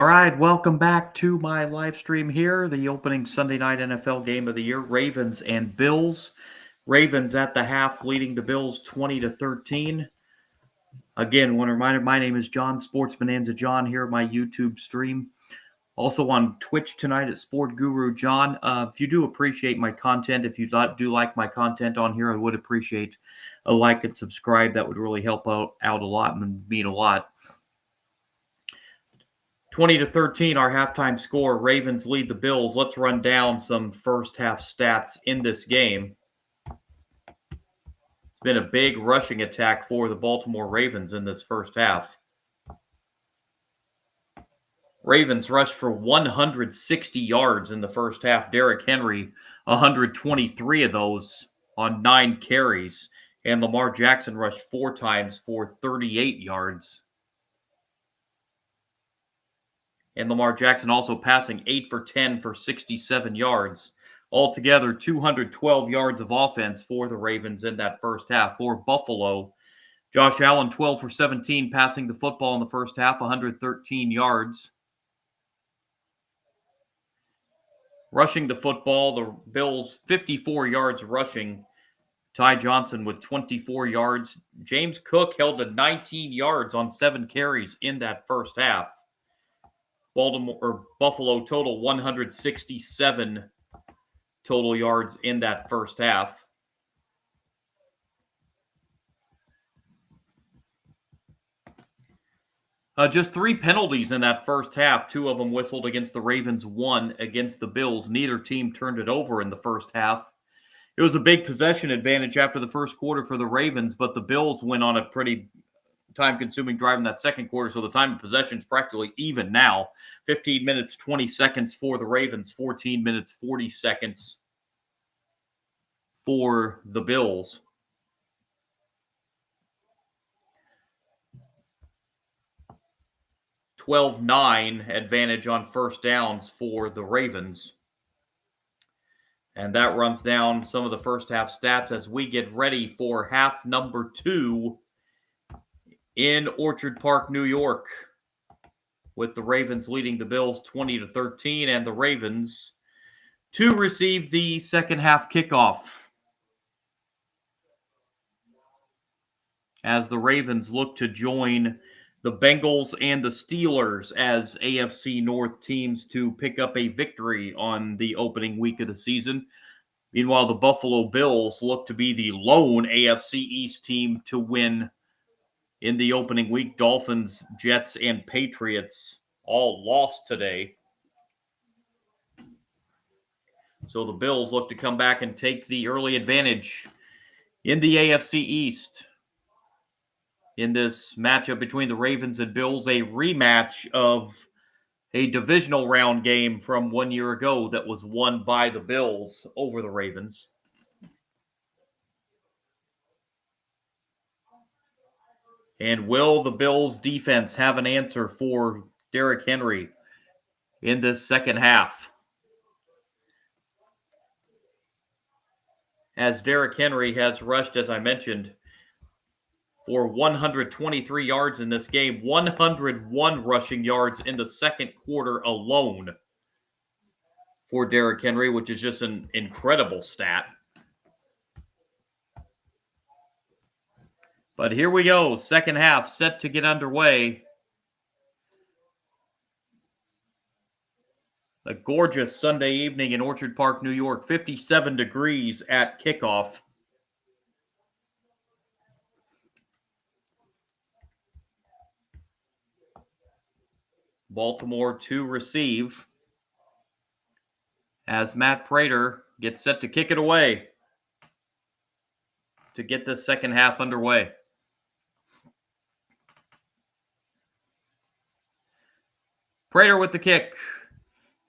All right, welcome back to my live stream here. The opening Sunday night NFL game of the year, Ravens and Bills. Ravens at the half leading the Bills 20-13. Again, one reminder, my name is John, Sports Bonanza John here at my YouTube stream. Also on Twitch tonight at Sport Guru John. If you do appreciate my content, if you do like my content on here, I would appreciate a like and subscribe. That would really help out a lot and mean a lot. 20-13, our halftime score. Ravens lead the Bills. Let's run down some first half stats in this game. It's been a big rushing attack for the Baltimore Ravens in this first half. Ravens rushed for 160 yards in the first half. Derrick Henry, 123 of those on 9 carries. And Lamar Jackson rushed 4 times for 38 yards. And Lamar Jackson also passing 8 for 10 for 67 yards. Altogether, 212 yards of offense for the Ravens in that first half. For Buffalo, Josh Allen, 12 for 17, passing the football in the first half, 113 yards. Rushing the football, the Bills, 54 yards rushing. Ty Johnson with 24 yards. James Cook held to 19 yards on 7 carries in that first half. Buffalo total 167 total yards in that first half. Just 3 penalties in that first half. 2 of them whistled against the Ravens, 1 against the Bills. Neither team turned it over in the first half. It was a big possession advantage after the first quarter for the Ravens, but the Bills went on a pretty time-consuming drive in that second quarter, so the time of possession is practically even now. 15 minutes, 20 seconds for the Ravens, 14 minutes, 40 seconds for the Bills. $12-9 advantage on first downs for the Ravens. And that runs down some of the first half stats as we get ready for half number 2 in Orchard Park, New York, with the Ravens leading the Bills 20-13, and the Ravens to receive the second half kickoff as the Ravens look to join the Bengals and the Steelers as AFC North teams to pick up a victory on the opening week of the season. Meanwhile, the Buffalo Bills look to be the lone AFC East team to win in the opening week. Dolphins, Jets, and Patriots all lost today. So the Bills look to come back and take the early advantage in the AFC East. In this matchup between the Ravens and Bills, a rematch of a divisional round game from 1 year ago that was won by the Bills over the Ravens. And will the Bills defense have an answer for Derrick Henry in this second half? As Derrick Henry has rushed, as I mentioned, for 123 yards in this game, 101 rushing yards in the second quarter alone for Derrick Henry, which is just an incredible stat. But here we go, second half set to get underway. A gorgeous Sunday evening in Orchard Park, New York, 57 degrees at kickoff. Baltimore to receive as Matt Prater gets set to kick it away to get this second half underway. Prater with the kick.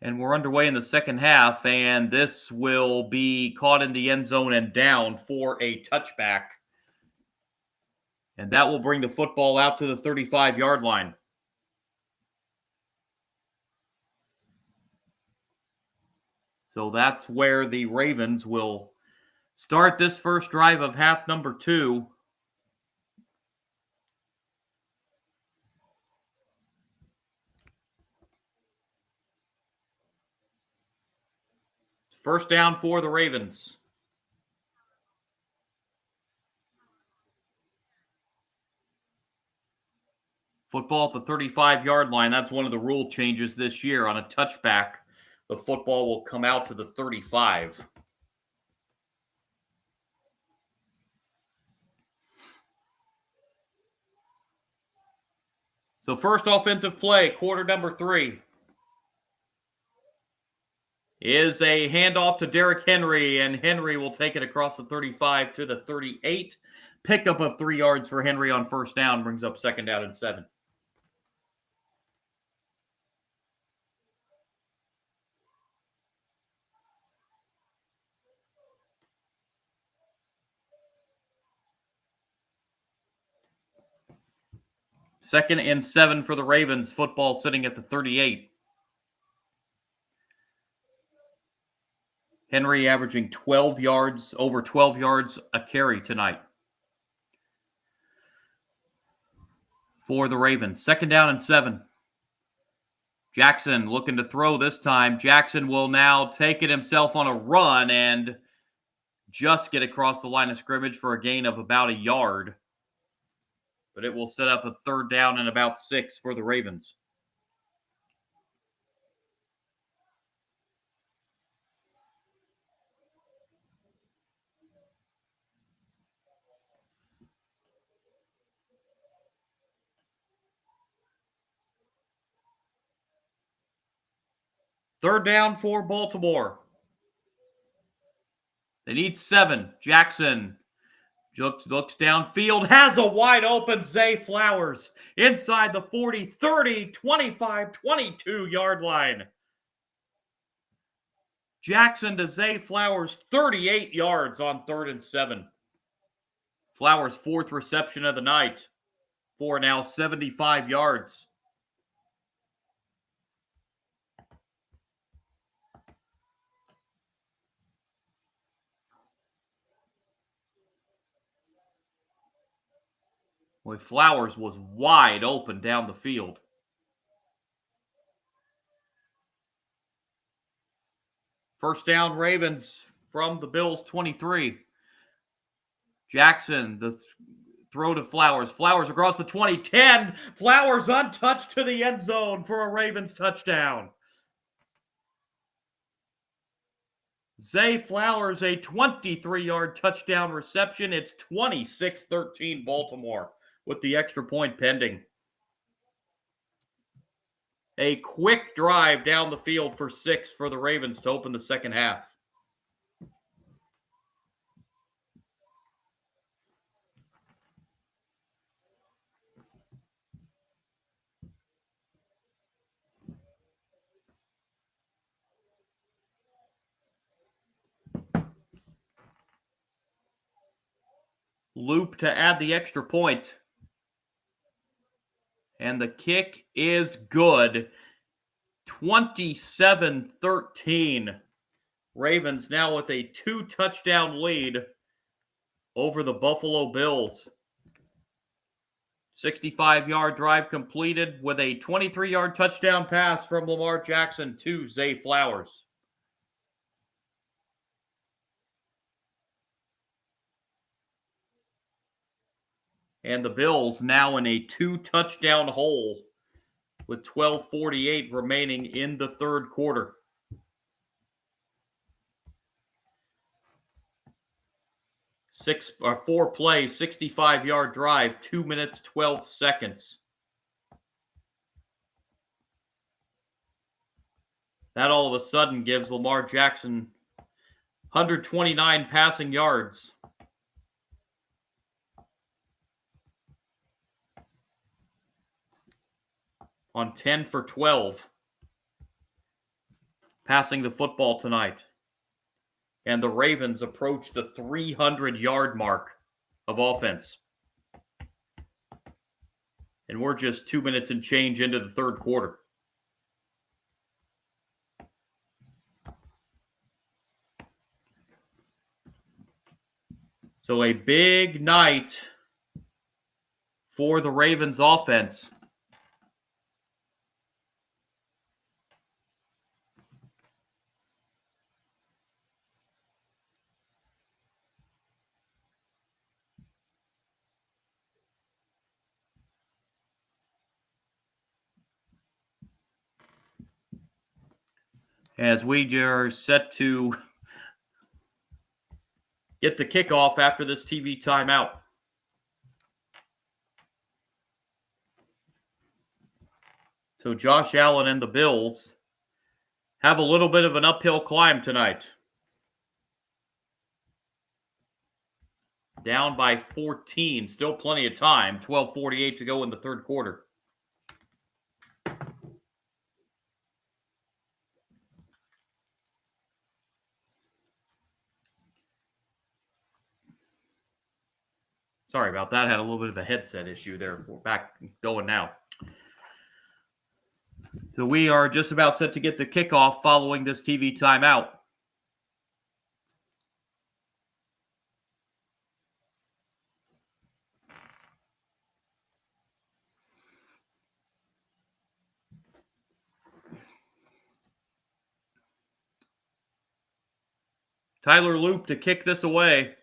And we're underway in the second half, and this will be caught in the end zone and down for a touchback. And that will bring the football out to the 35-yard line. So that's where the Ravens will start this first drive of half number 2. First down for the Ravens. Football at the 35-yard line. That's one of the rule changes this year. On a touchback, the football will come out to the 35. So first offensive play, quarter number 3, is a handoff to Derrick Henry, and Henry will take it across the 35 to the 38. Pickup of 3 yards for Henry on first down brings up second down and 7. Second and 7 for the Ravens. Football sitting at the 38. Henry averaging 12 yards, over 12 yards a carry tonight for the Ravens. Second down and 7. Jackson looking to throw this time. Jackson will now take it himself on a run and just get across the line of scrimmage for a gain of about a yard. But it will set up a third down and about 6 for the Ravens. Third down for Baltimore. They need 7. Jackson looks downfield, has a wide open Zay Flowers inside the 40, 30, 25, 22-yard line. Jackson to Zay Flowers, 38 yards on 3rd and 7. Flowers' 4th reception of the night for now 75 yards. Boy, Flowers was wide open down the field. First down, Ravens from the Bills' 23. Jackson, the throw to Flowers. Flowers across the 20, 10. Flowers untouched to the end zone for a Ravens touchdown. Zay Flowers, a 23-yard touchdown reception. It's 26-13 Baltimore with the extra point pending. A quick drive down the field for 6 for the Ravens to open the second half. Loop to add the extra point. And the kick is good. 27-13. Ravens now with a 2-touchdown lead over the Buffalo Bills. 65-yard drive completed with a 23-yard touchdown pass from Lamar Jackson to Zay Flowers. And the Bills now in a 2-touchdown hole with 12:48 remaining in the third quarter. 4-play, 65-yard drive, 2 minutes, 12 seconds. That all of a sudden gives Lamar Jackson 129 passing yards. On 10 for 12. Passing the football tonight. And the Ravens approach the 300-yard mark of offense. And we're just 2 minutes and change into the third quarter. So a big night for the Ravens offense. as we are set to get the kickoff after this TV timeout. So Josh Allen and the Bills have a little bit of an uphill climb tonight. Down by 14, still plenty of time. 12:48 to go in the third quarter. Sorry about that. Had a little bit of a headset issue there. We're back going now. So we are just about set to get the kickoff following this TV timeout. Tyler Loop to kick this away.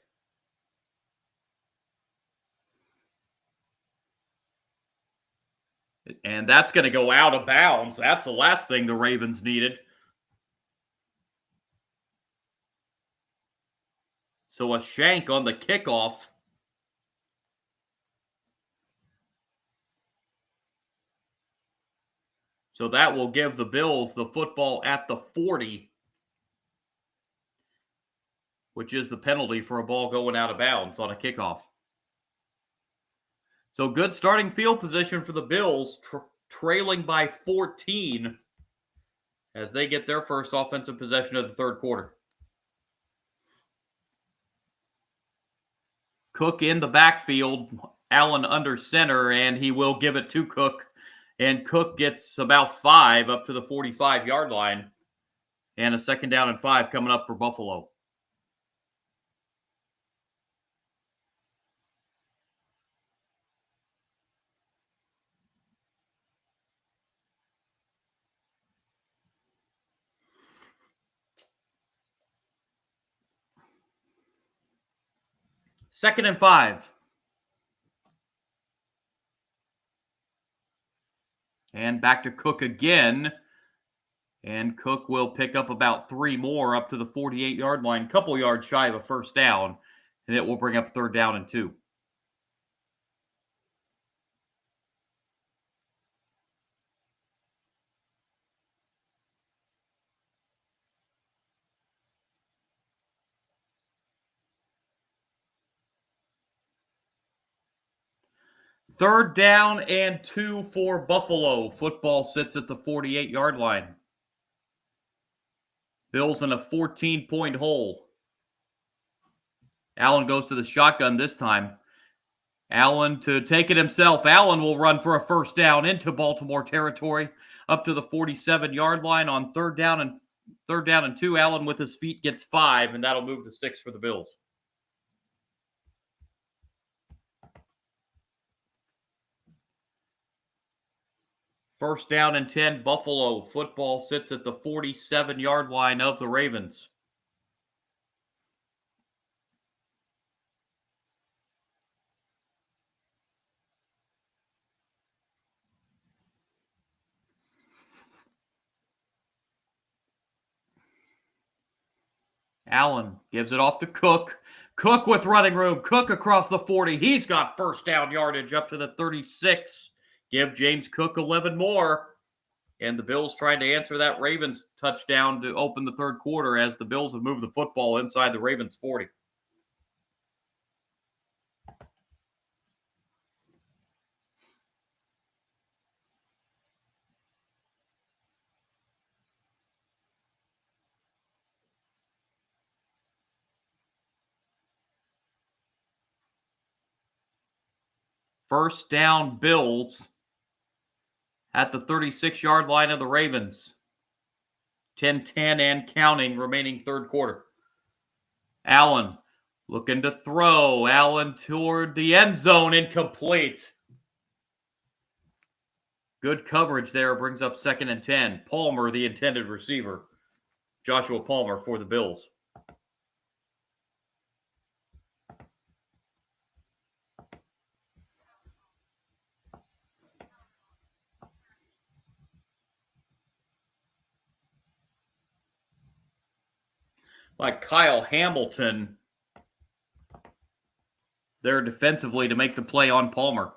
And that's going to go out of bounds. That's the last thing the Ravens needed. So a shank on the kickoff. So that will give the Bills the football at the 40, which is the penalty for a ball going out of bounds on a kickoff. So good starting field position for the Bills, trailing by 14 as they get their first offensive possession of the third quarter. Cook in the backfield, Allen under center, and he will give it to Cook. And Cook gets about 5 up to the 45-yard line. And a second down and 5 coming up for Buffalo. Second and 5. And back to Cook again. And Cook will pick up about 3 more up to the 48-yard line, couple yards shy of a first down. And it will bring up third down and 2. Third down and 2 for Buffalo. Football sits at the 48-yard line. Bills in a 14-point hole. Allen goes to the shotgun this time. Allen to take it himself. Allen will run for a first down into Baltimore territory up to the 47-yard line on third down and 2. Allen with his feet gets 5, and that'll move the sticks for the Bills. First down and 10, Buffalo. Football sits at the 47-yard line of the Ravens. Allen gives it off to Cook. Cook with running room. Cook across the 40. He's got first down yardage up to the 36. Give James Cook 11 more. And the Bills trying to answer that Ravens touchdown to open the third quarter as the Bills have moved the football inside the Ravens 40. First down, Bills at the 36-yard line of the Ravens. 10-10 and counting, remaining third quarter. Allen looking to throw. Allen toward the end zone, incomplete. Good coverage there, brings up second and 10. Palmer, the intended receiver. Joshua Palmer for the Bills. like Kyle Hamilton there defensively to make the play on Palmer.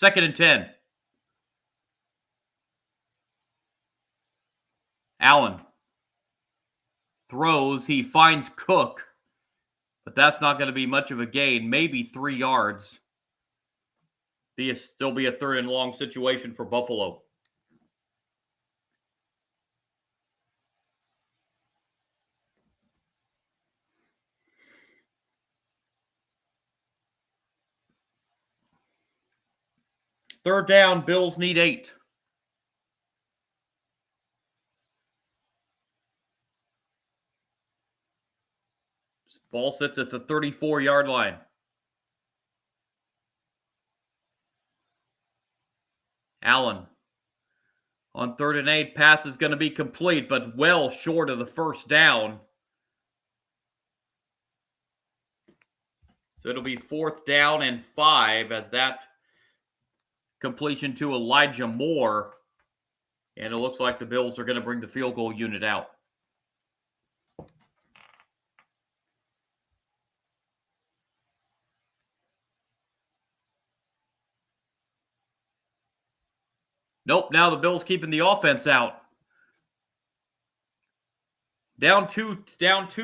2nd and 10. Allen throws. He finds Cook, but that's not going to be much of a gain. Maybe 3 yards. Still be a 3rd and long situation for Buffalo. Third down, Bills need 8. Ball sits at the 34-yard line. Allen on 3rd and 8. Pass is going to be complete, but well short of the first down. So it'll be 4th down and 5 as that completion to Elijah Moore. And it looks like the Bills are going to bring the field goal unit out. Nope, now the Bills keeping the offense out. Down two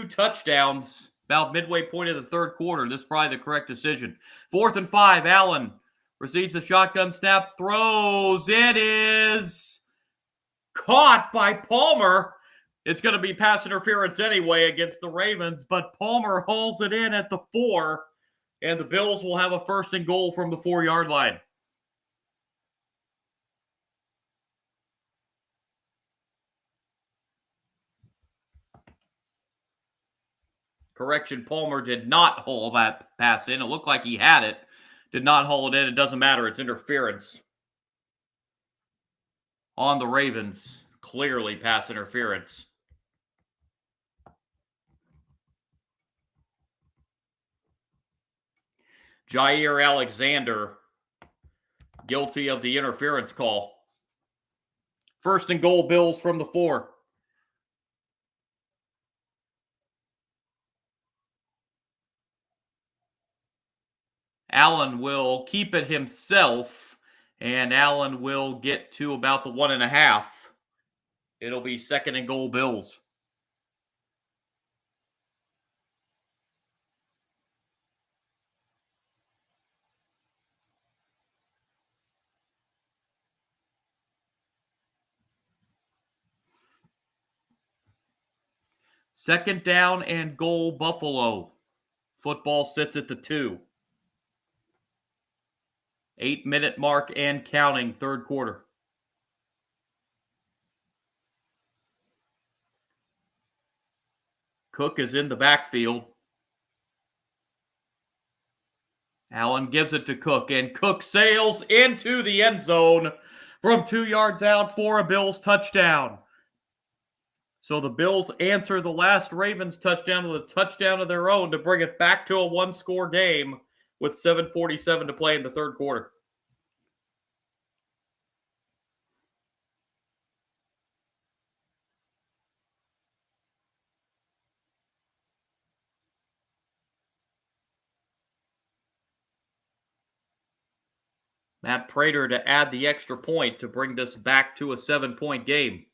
touchdowns about midway point of the 3rd quarter. This is probably the correct decision. 4th and 5, Allen receives the shotgun snap, throws. It is caught by Palmer. It's going to be pass interference anyway against the Ravens, but Palmer hauls it in at the 4, and the Bills will have a 1st and goal from the 4-yard line. Correction, Palmer did not haul that pass in. It looked like he had it. Did not haul it in. It doesn't matter. It's interference on the Ravens. Clearly pass interference. Jair Alexander guilty of the interference call. 1st and goal, Bills from the 4. Allen will keep it himself, and Allen will get to about the 1.5. It'll be 2nd and goal, Bills. Second down and goal, Buffalo. Football sits at the 2. 8-minute mark and counting, 3rd quarter. Cook is in the backfield. Allen gives it to Cook, and Cook sails into the end zone from 2 yards out for a Bills touchdown. So the Bills answer the last Ravens touchdown with a touchdown of their own to bring it back to a 1-score game with 7:47 to play in the 3rd quarter. Matt Prater to add the extra point to bring this back to a 7-point game.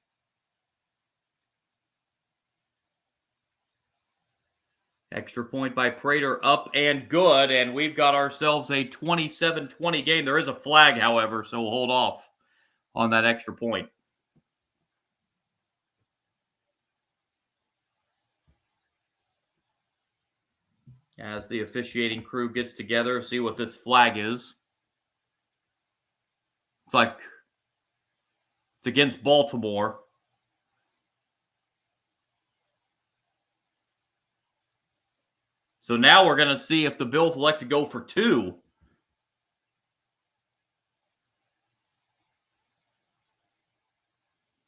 Extra point by Prater up and good, and we've got ourselves a 27-20 game. There is a flag, however, so we'll hold off on that extra point. As the officiating crew gets together, see what this flag is. It's like it's against Baltimore. So now we're going to see if the Bills elect to go for 2.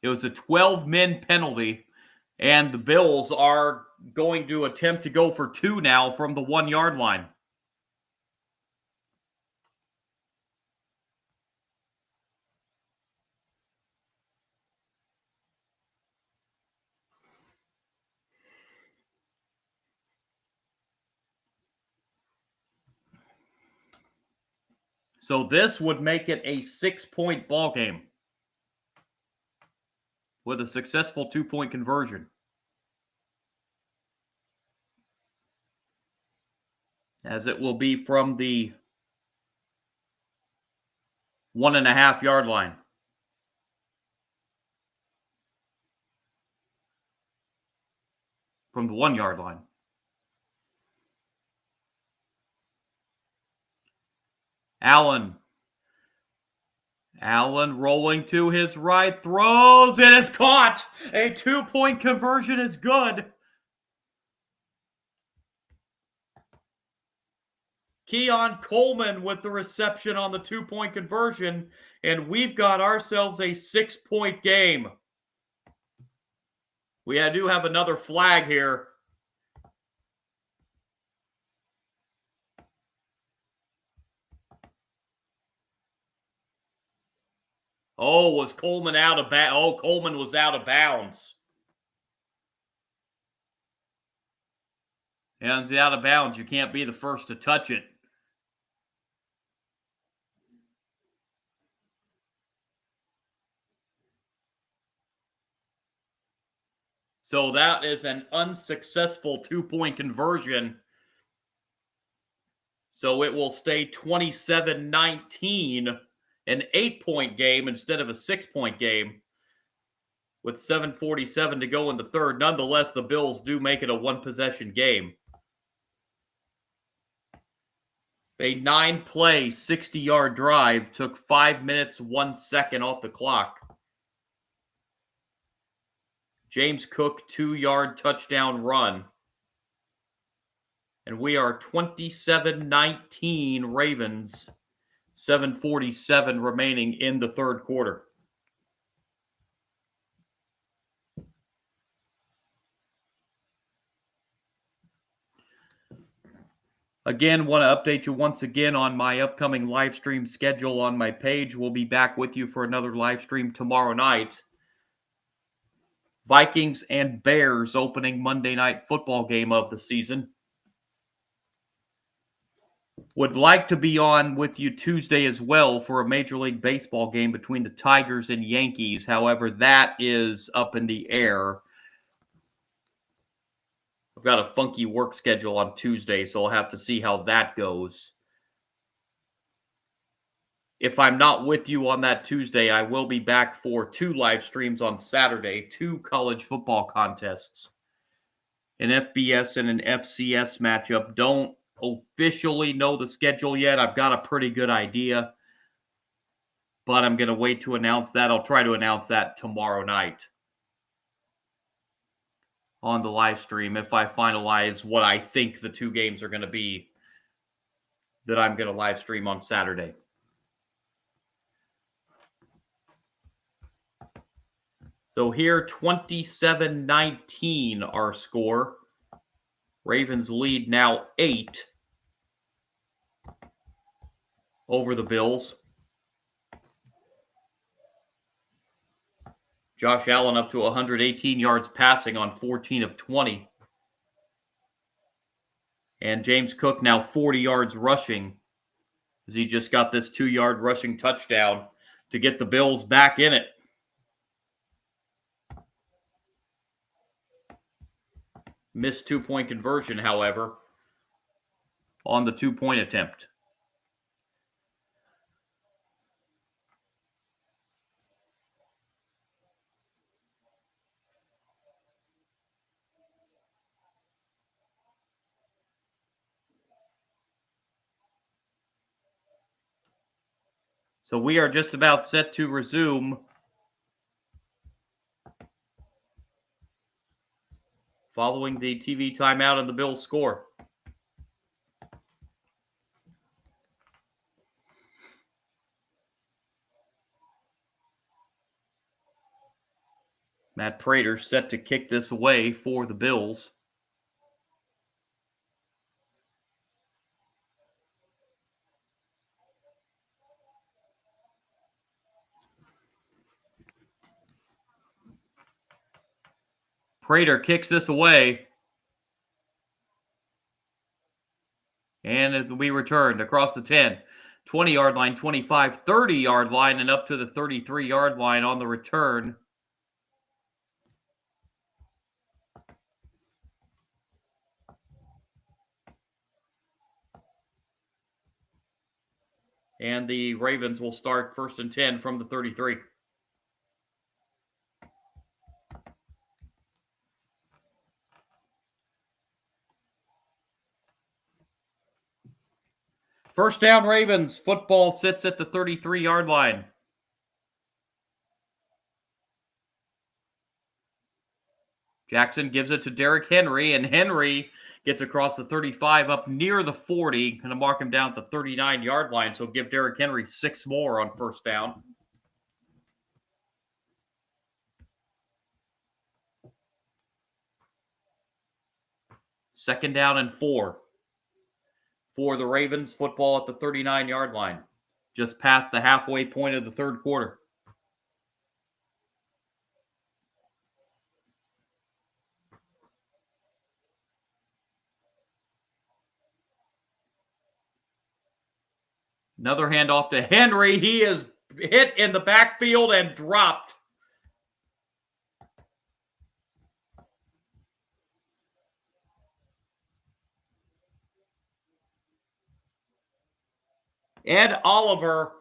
It was a 12-men penalty, and the Bills are going to attempt to go for 2 now from the 1-yard line. So this would make it a 6-point ball game with a successful 2-point conversion. As it will be from the 1.5-yard line. From the 1-yard line. Allen rolling to his right, throws, it is caught. A 2-point conversion is good. Keon Coleman with the reception on the 2-point conversion, and we've got ourselves a 6-point game. We do have another flag here. Oh, was Coleman out of bounds? Oh, Coleman was out of bounds. And he's out of bounds. You can't be the first to touch it. So that is an unsuccessful 2-point conversion. So it will stay 27-19, an 8-point game instead of a 6-point game with 7:47 to go in the third. Nonetheless, the Bills do make it a 1-possession game. A 9-play, 60-yard drive took 5 minutes, 1 second off the clock. James Cook, 2-yard touchdown run. And we are 27-19 Ravens, 7:47 remaining in the third quarter. Again, want to update you once again on my upcoming live stream schedule on my page. We'll be back with you for another live stream tomorrow night. Vikings and Bears opening Monday night football game of the season. Would like to be on with you Tuesday as well for a Major League Baseball game between the Tigers and Yankees. However, that is up in the air. I've got a funky work schedule on Tuesday, so I'll have to see how that goes. If I'm not with you on that Tuesday, I will be back for 2 live streams on Saturday, 2 college football contests. An FBS and an FCS matchup. Don't officially know the schedule yet. I've got a pretty good idea, but I'm going to wait to announce that. I'll try to announce that tomorrow night on the live stream if I finalize what I think the 2 games are going to be that I'm going to live stream on Saturday. So here, 27-19 our score. Ravens lead now 8 over the Bills. Josh Allen up to 118 yards passing on 14 of 20. And James Cook now 40 yards rushing as he just got this 2-yard rushing touchdown to get the Bills back in it. Missed 2-point conversion, however, on the 2-point attempt. So we are just about set to resume. Following the TV timeout and the Bills score. Matt Prater set to kick this away for the Bills. Prater kicks this away. And as we returned across the 10, 20-yard line, 25, 30-yard line, and up to the 33-yard line on the return. And the Ravens will start 1st and 10 from the 33. First down, Ravens. Football sits at the 33-yard line. Jackson gives it to Derrick Henry, and Henry gets across the 35 up near the 40. Going to mark him down at the 39-yard line, so give Derrick Henry 6 more on first down. Second down and 4 for the Ravens. Football at the 39-yard line, just past the halfway point of the third quarter. Another handoff to Henry. He is hit in the backfield and dropped. Ed Oliver.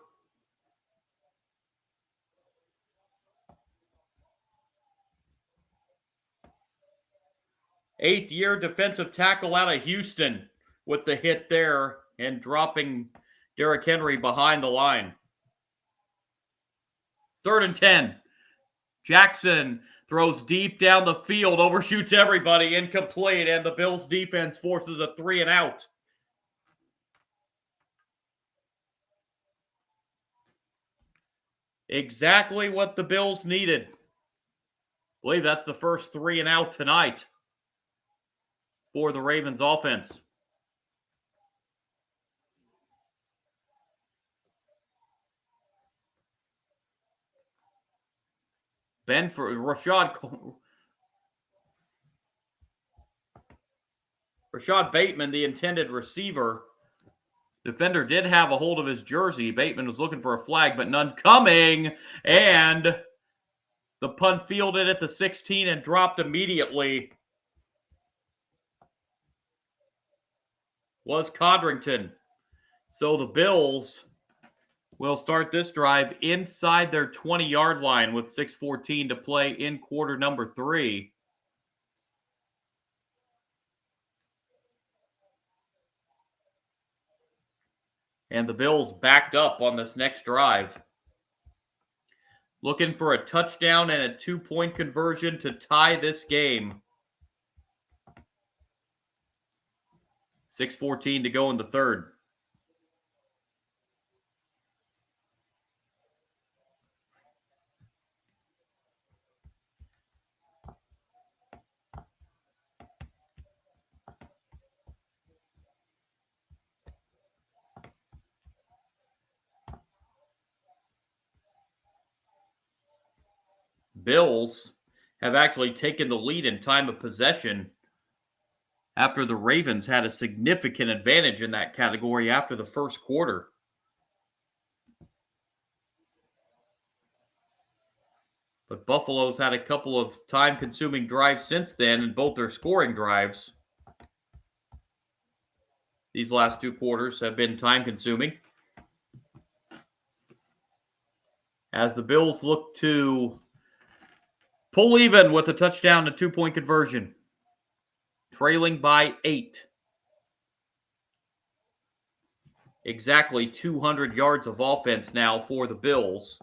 Eighth-year defensive tackle out of Houston with the hit there and dropping Derrick Henry behind the line. 3rd and 10. Jackson throws deep down the field, overshoots everybody, incomplete, and the Bills defense forces a 3 and out. Exactly what the Bills needed. I believe that's the first 3 and out tonight for the Ravens offense. Rashad Bateman, the intended receiver. Defender did have a hold of his jersey. Bateman was looking for a flag, but none coming. And the punt fielded at the 16 and dropped immediately was Codrington. So the Bills will start this drive inside their 20-yard line with 6:14 to play in quarter number 3. And the Bills backed up on this next drive, looking for a touchdown and a 2-point conversion to tie this game. 6:14 to go in the third. Bills have actually taken the lead in time of possession after the Ravens had a significant advantage in that category after the first quarter. But Buffalo's had a couple of time-consuming drives since then, and both their scoring drives these last 2 quarters have been time-consuming. As the Bills look to pull even with a touchdown and 2-point conversion, trailing by 8. Exactly 200 yards of offense now for the Bills.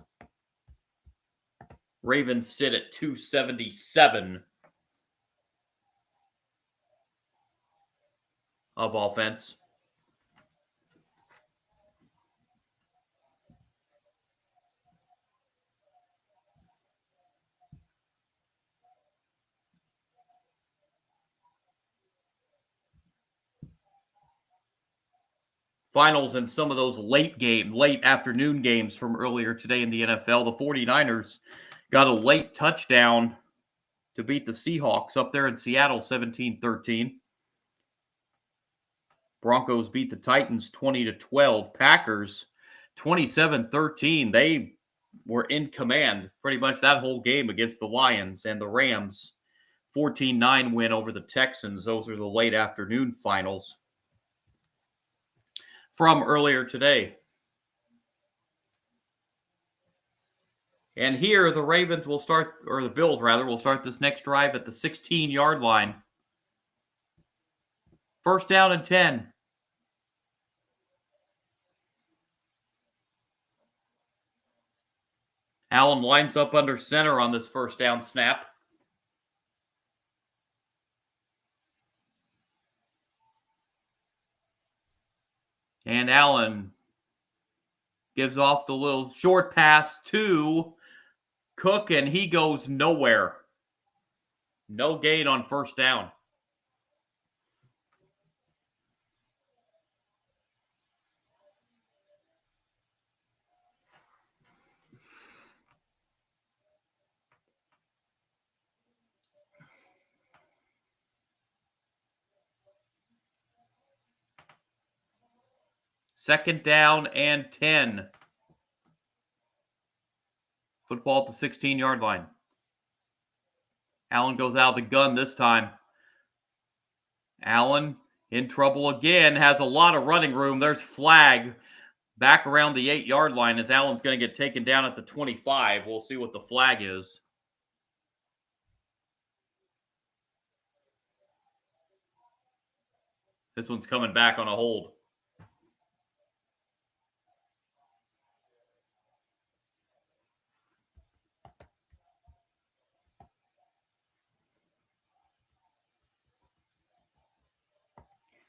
Ravens sit at 277 of offense. Finals and some of those late afternoon games from earlier today in the NFL. The 49ers got a late touchdown to beat the Seahawks up there in Seattle 17-13. Broncos beat the Titans 20-12. Packers 27-13. They were in command pretty much that whole game against the Lions, and the Rams 14-9 win over the Texans. Those are the late afternoon finals from earlier today. And here the Ravens will start, or the Bills rather, will start this next drive at the 16-yard line. First down and 10. Allen lines up under center on this first down snap. And Allen gives off the little short pass to Cook, and he goes nowhere. No gain on first down. Second down and 10. Football at the 16-yard line. Allen goes out of the gun this time. Allen in trouble again, has a lot of running room. There's flag back around the 8-yard line as Allen's going to get taken down at the 25. We'll see what the flag is. This one's coming back on a hold.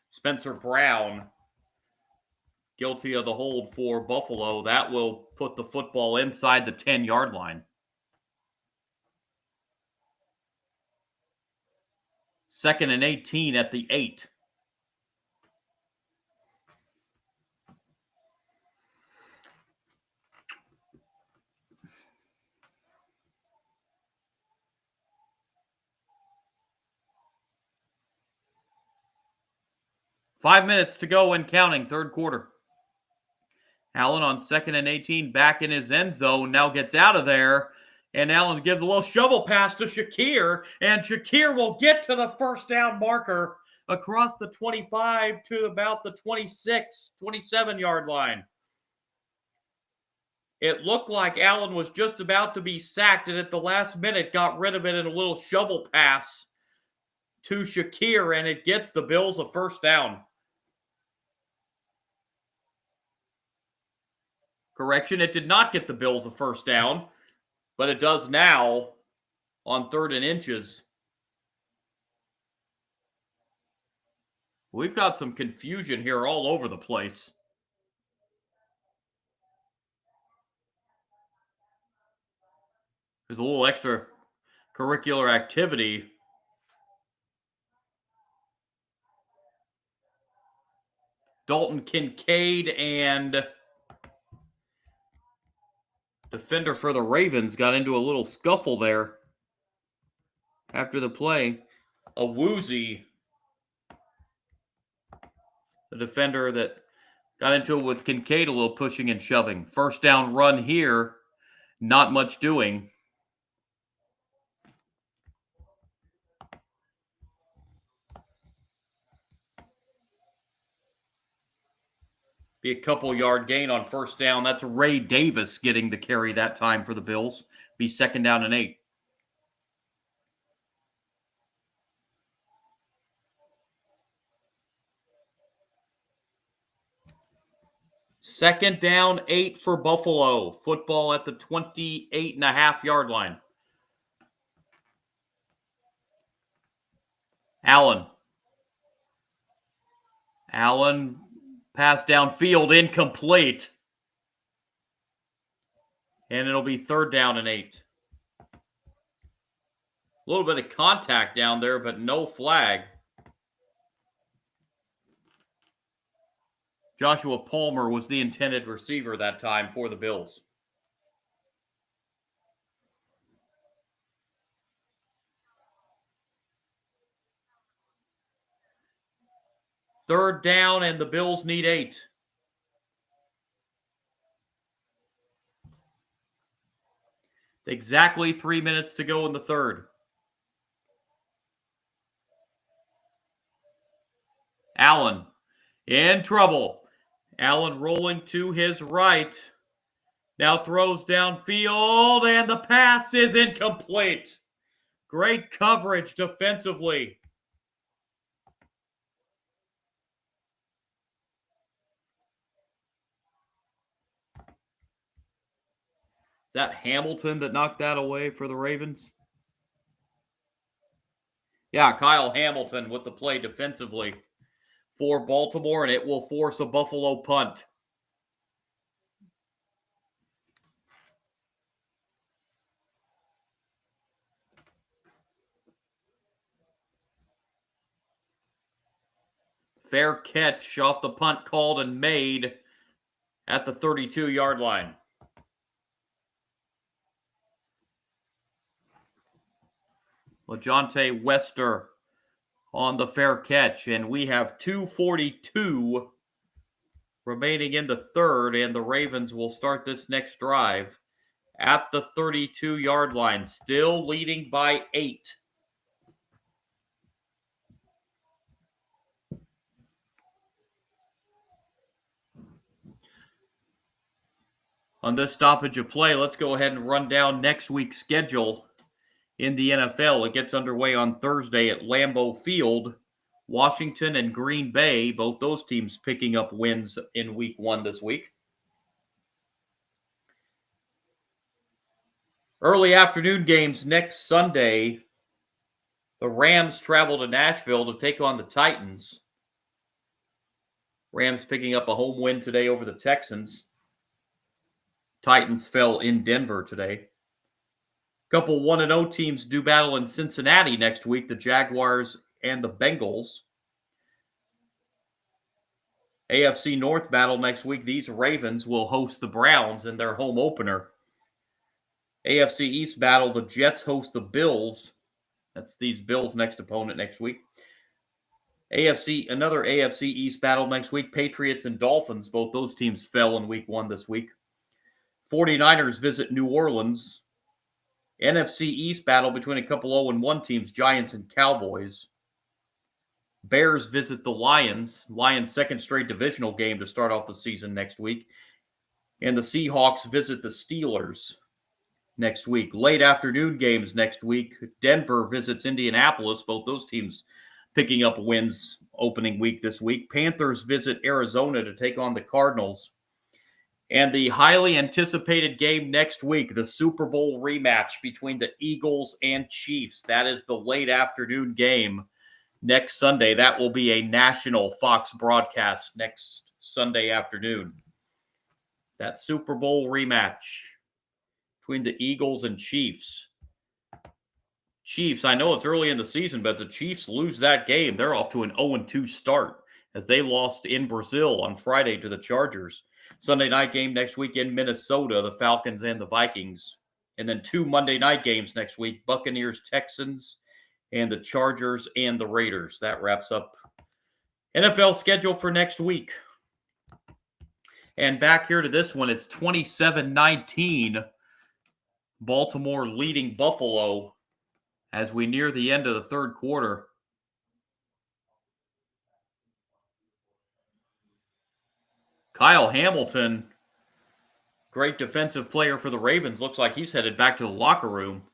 Spencer Brown, guilty of the hold for Buffalo. That will put the football inside the 10-yard line. Second and 18 at the 8. Five minutes to go and counting, third quarter. Allen on second and 18, back in his end zone, now gets out of there. And Allen gives a little shovel pass to Shakir, and Shakir will get to the first down marker across the 25 to about the 26, 27-yard line. It looked like Allen was just about to be sacked, and at the last minute got rid of it in a little shovel pass to Shakir, and it gets the Bills a first down. Correction, it did not get the Bills a first down, but it does now on 3rd and inches. We've got some confusion here all over the place. There's a little extra curricular activity. Dalton Kincaid and defender for the Ravens got into a little scuffle there after the play. A Woozy, the defender that got into it with Kincaid, a little pushing and shoving. First down run here, not much doing. Be a couple-yard gain on first down. That's Ray Davis getting the carry that time for the Bills. Be second down and 8. Second down, 8 for Buffalo. Football at the 28.5-yard line. Allen. Pass downfield, incomplete. And it'll be third down and 8. A little bit of contact down there, but no flag. Joshua Palmer was the intended receiver that time for the Bills. Third down, and the Bills need 8. Exactly 3 minutes to go in the third. Allen in trouble. Allen rolling to his right. Now throws downfield, and the pass is incomplete. Great coverage defensively. Is that Hamilton that knocked that away for the Ravens? Yeah, Kyle Hamilton with the play defensively for Baltimore, and it will force a Buffalo punt. Fair catch off the punt called and made at the 32-yard line. LeJontay Wester on the fair catch, and we have 2:42 remaining in the third, and the Ravens will start this next drive at the 32-yard line, still leading by 8. On this stoppage of play, let's go ahead and run down next week's schedule in the NFL. It gets underway on Thursday at Lambeau Field. Washington and Green Bay, both those teams picking up wins in week 1 this week. Early afternoon games next Sunday. The Rams travel to Nashville to take on the Titans. Rams picking up a home win today over the Texans. Titans fell in Denver today. Couple 1-0 teams do battle in Cincinnati next week, the Jaguars and the Bengals. AFC North battle next week. These Ravens will host the Browns in their home opener. AFC East battle, the Jets host the Bills. That's these Bills' next opponent next week. Another AFC East battle next week, Patriots and Dolphins. Both those teams fell in week 1 this week. 49ers visit New Orleans. NFC East battle between a couple 0-1 teams, Giants and Cowboys. Bears visit the Lions. Lions' second straight divisional game to start off the season next week. And the Seahawks visit the Steelers next week. Late afternoon games next week. Denver visits Indianapolis. Both those teams picking up wins opening week this week. Panthers visit Arizona to take on the Cardinals. And the highly anticipated game next week, the Super Bowl rematch between the Eagles and Chiefs. That is the late afternoon game next Sunday. That will be a national Fox broadcast next Sunday afternoon. That Super Bowl rematch between the Eagles and Chiefs. Chiefs, I know it's early in the season, but the Chiefs lose that game. They're off to an 0-2 start as they lost in Brazil on Friday to the Chargers. Sunday night game next week in Minnesota, the Falcons and the Vikings. And then 2 Monday night games next week, Buccaneers, Texans, and the Chargers and the Raiders. That wraps up NFL schedule for next week. And back here to this one, it's 27-19. Baltimore leading Buffalo as we near the end of the third quarter. Kyle Hamilton, great defensive player for the Ravens. Looks like he's headed back to the locker room.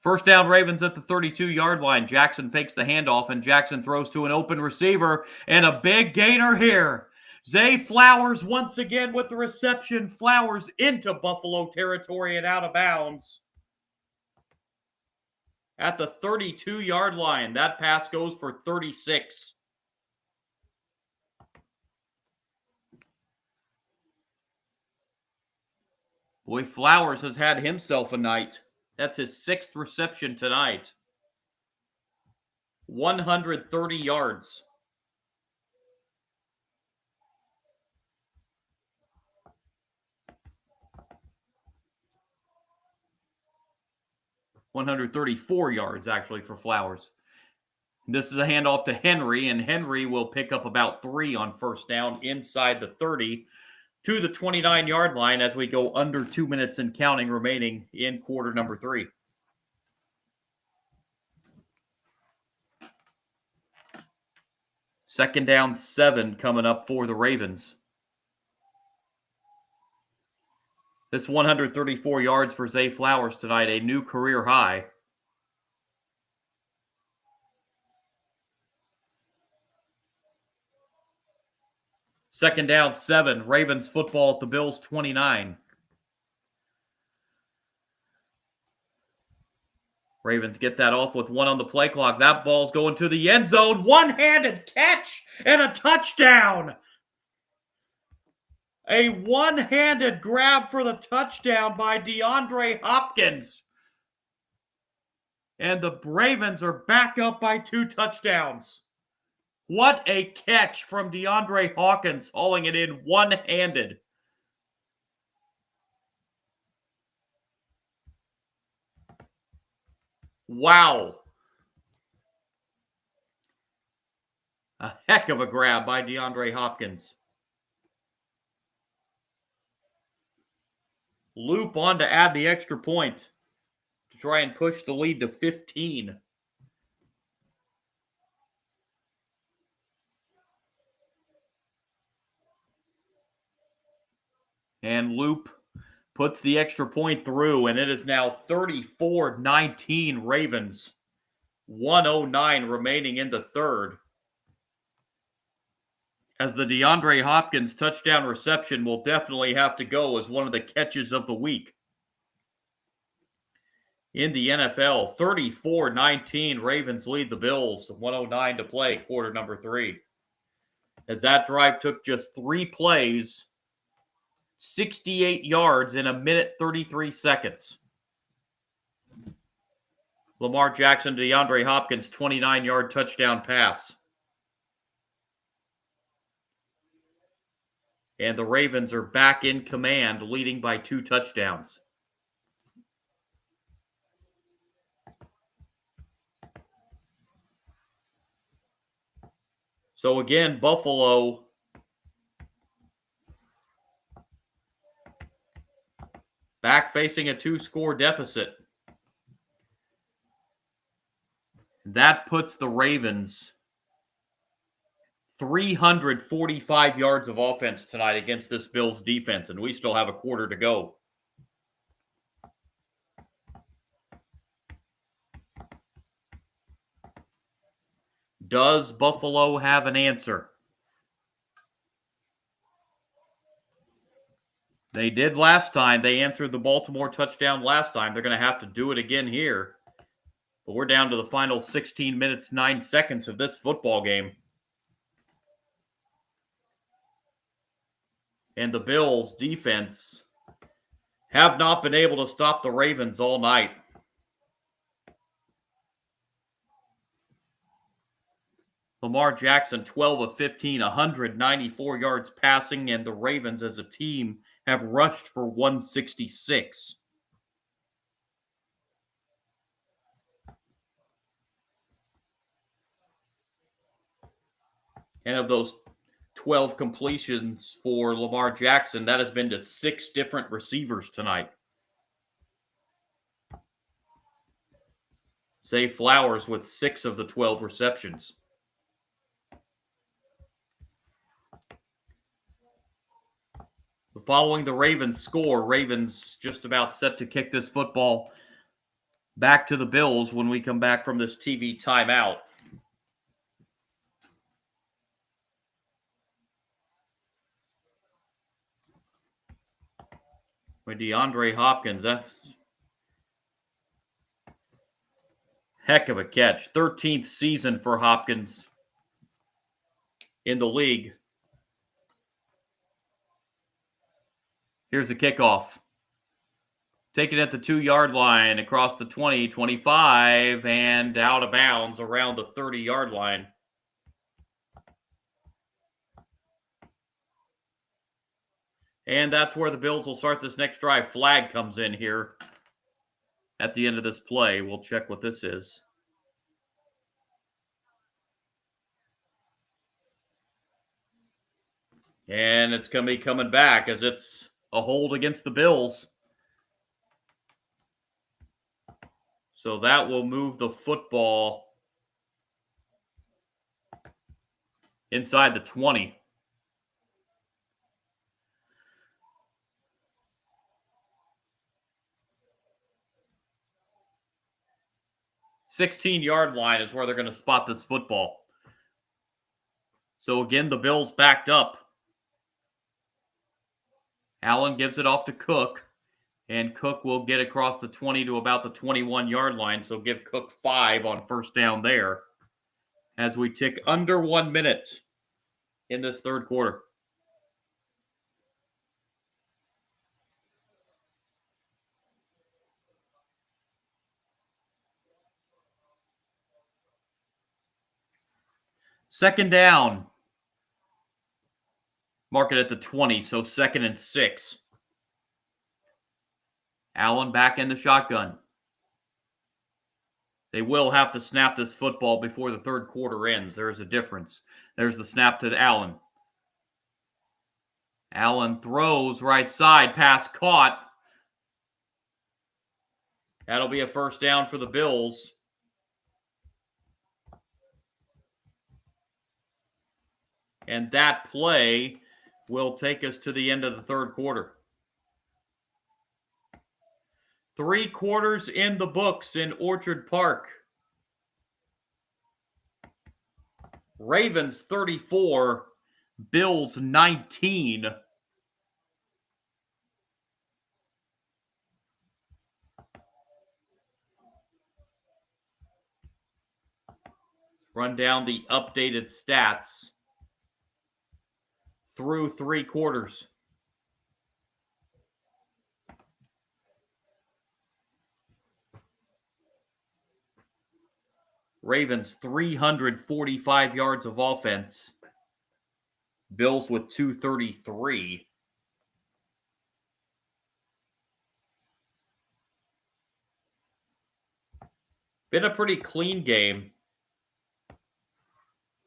First down, Ravens at the 32-yard line. Jackson fakes the handoff, and Jackson throws to an open receiver, and a big gainer here. Zay Flowers once again with the reception. Flowers into Buffalo territory and out of bounds. At the 32-yard line, that pass goes for 36. Boy, Flowers has had himself a night. That's his 6th reception tonight. 130 yards. $134 yards, actually, for Flowers. This is a handoff to Henry, and Henry will pick up about 3 on first down inside the 30. to the 29-yard line as we go under 2 minutes and counting remaining in quarter number 3. Second down 7 coming up for the Ravens. This 134 yards for Zay Flowers tonight, a new career high. Second down 7, Ravens football at the Bills 29. Ravens get that off with 1 on the play clock. That ball's going to the end zone. One-handed catch and a touchdown. A one-handed grab for the touchdown by DeAndre Hopkins. And the Ravens are back up by 2 touchdowns. What a catch from DeAndre Hopkins, hauling it in one-handed. Wow. A heck of a grab by DeAndre Hopkins. Loop on to add the extra point to try and push the lead to 15. And Loop puts the extra point through, and it is now 34-19 Ravens. 1:09 remaining in the third. As the DeAndre Hopkins touchdown reception will definitely have to go as one of the catches of the week. In the NFL, 34-19, Ravens lead the Bills. 1:09 to play, quarter number 3. As that drive took just 3 plays, 68 yards in 1:33 seconds. Lamar Jackson to DeAndre Hopkins, 29-yard touchdown pass. And the Ravens are back in command, leading by 2 touchdowns. So again, Buffalo back facing a 2-score deficit. That puts the Ravens 345 yards of offense tonight against this Bills defense, and we still have a quarter to go. Does Buffalo have an answer? They did last time. They answered the Baltimore touchdown last time. They're going to have to do it again here. But we're down to the final 16 minutes, 9 seconds of this football game. And the Bills' defense have not been able to stop the Ravens all night. Lamar Jackson, 12 of 15, 194 yards passing, and the Ravens as a team have rushed for 166. And of those 12 completions for Lamar Jackson, that has been to 6 different receivers tonight. Zay Flowers with 6 of the 12 receptions. Following the Ravens score, Ravens just about set to kick this football back to the Bills when we come back from this TV timeout. With DeAndre Hopkins, that's heck of a catch. 13th season for Hopkins in the league. Here's the kickoff. Taken at the 2-yard line, across the 20, 25, and out of bounds around the 30-yard line. And that's where the Bills will start this next drive. Flag comes in here at the end of this play. We'll check what this is. And it's going to be coming back as it's a hold against the Bills. So that will move the football inside the 20. "16-yard line is where they're going to spot this football. So again, the Bills backed up. Allen gives it off to Cook, and Cook will get across the 20 to about the 21-yard line. So give Cook 5 on first down there as we tick under 1 minute in this third quarter. Second down. Mark it at the 20, so 2nd and 6. Allen back in the shotgun. They will have to snap this football before the third quarter ends. There is a difference. There's the snap to Allen. Allen throws right side, pass caught. That'll be a first down for the Bills. And that play will take us to the end of the third quarter. 3 quarters in the books in Orchard Park. Ravens 34, Bills 19. Run down the updated stats through 3 quarters. Ravens 345 yards of offense. Bills with 233. Been a pretty clean game.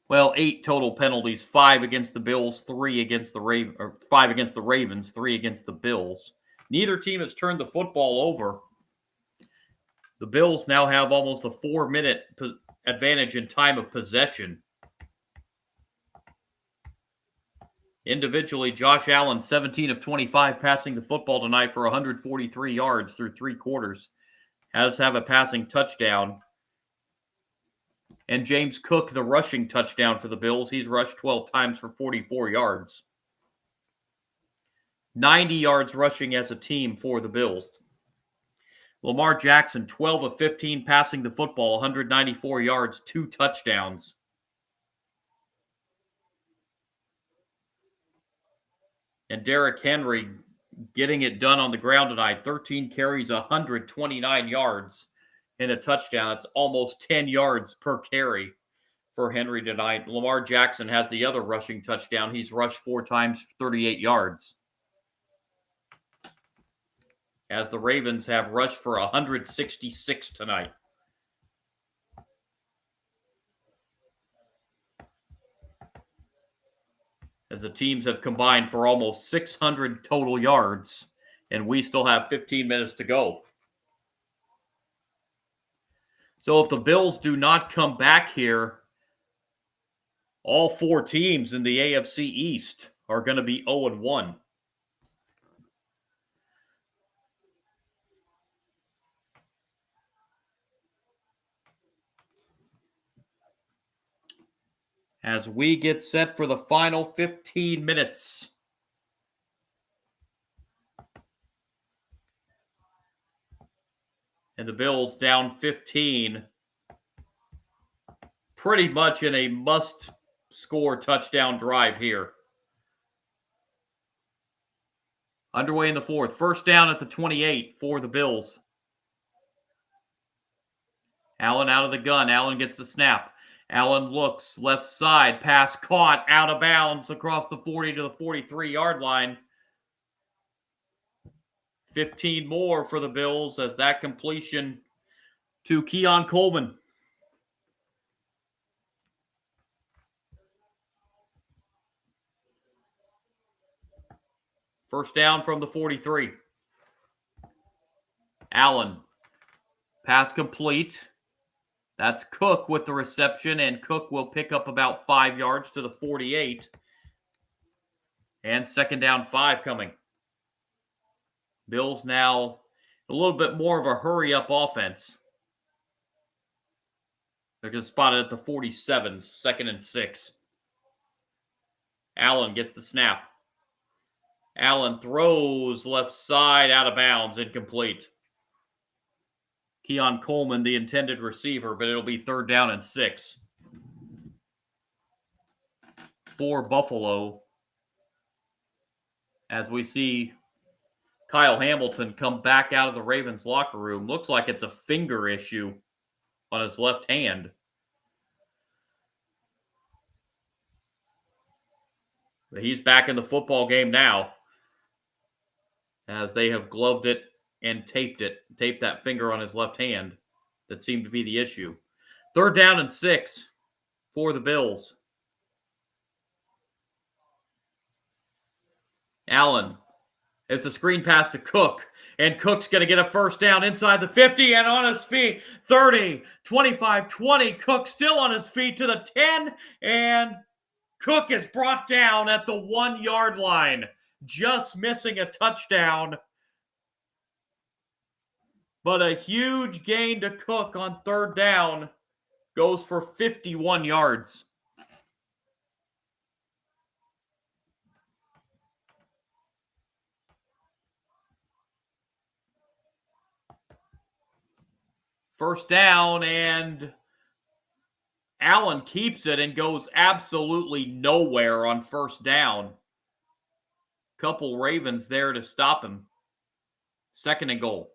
Well, 8 total penalties, 5 against the Bills, 3 against the 5 against the Ravens, 3 against the Bills. Neither team has turned the football over. The Bills now have almost a 4-minute advantage in time of possession. Individually, Josh Allen, 17 of 25 passing the football tonight for 143 yards through 3 quarters. Has have a passing touchdown. And James Cook, the rushing touchdown for the Bills. He's rushed 12 times for 44 yards. 90 yards rushing as a team for the Bills. Lamar Jackson, 12 of 15 passing the football, 194 yards, 2 touchdowns. And Derrick Henry getting it done on the ground tonight. 13 carries, 129 yards, and a touchdown. That's almost 10 yards per carry for Henry tonight. Lamar Jackson has the other rushing touchdown. He's rushed 4 times, 38 yards. As the Ravens have rushed for 166 tonight. As the teams have combined for almost 600 total yards, and we still have 15 minutes to go. So if the Bills do not come back here, all 4 teams in the AFC East are going to be 0-1. As we get set for the final 15 minutes. And the Bills down 15. Pretty much in a must-score touchdown drive here. Underway in the fourth. First down at the 28 for the Bills. Allen out of the gun. Allen gets the snap. Allen looks left side. Pass caught out of bounds across the 40 to the 43-yard line. 15 more for the Bills as that completion to Keon Coleman. First down from the 43. Allen. Pass complete. That's Cook with the reception, and Cook will pick up about 5 yards to the 48. And second down 5 coming. Bills now a little bit more of a hurry-up offense. They're going to spot it at the 47, second and 6. Allen gets the snap. Allen throws left side out of bounds, incomplete. Keon Coleman, the intended receiver, but it'll be third down and 6. For Buffalo, as we see Kyle Hamilton come back out of the Ravens locker room. Looks like it's a finger issue on his left hand. But he's back in the football game now, as they have gloved it and taped that finger on his left hand. That seemed to be the issue. Third down and 6 for the Bills. Allen. It's a screen pass to Cook, and Cook's going to get a first down inside the 50 and on his feet. 30, 25, 20. Cook still on his feet to the 10, and Cook is brought down at the 1-yard line, just missing a touchdown. But a huge gain to Cook on third down, goes for 51 yards. First down, and Allen keeps it and goes absolutely nowhere on first down. Couple Ravens there to stop him. Second and goal.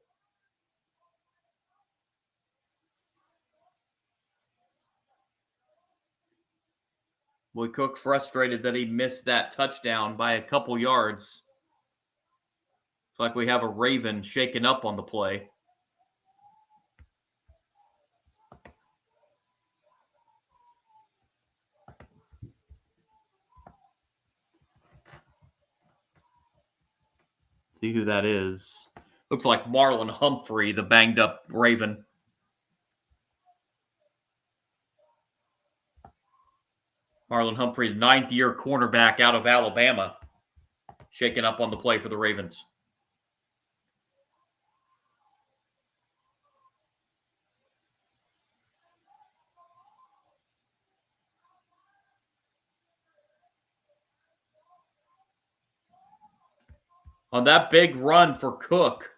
Boy, Cook frustrated that he missed that touchdown by a couple yards. It's like we have a Raven shaken up on the play. See who that is. Looks like Marlon Humphrey, the banged up Raven. Marlon Humphrey, the ninth-year cornerback out of Alabama, shaken up on the play for the Ravens. On that big run for Cook,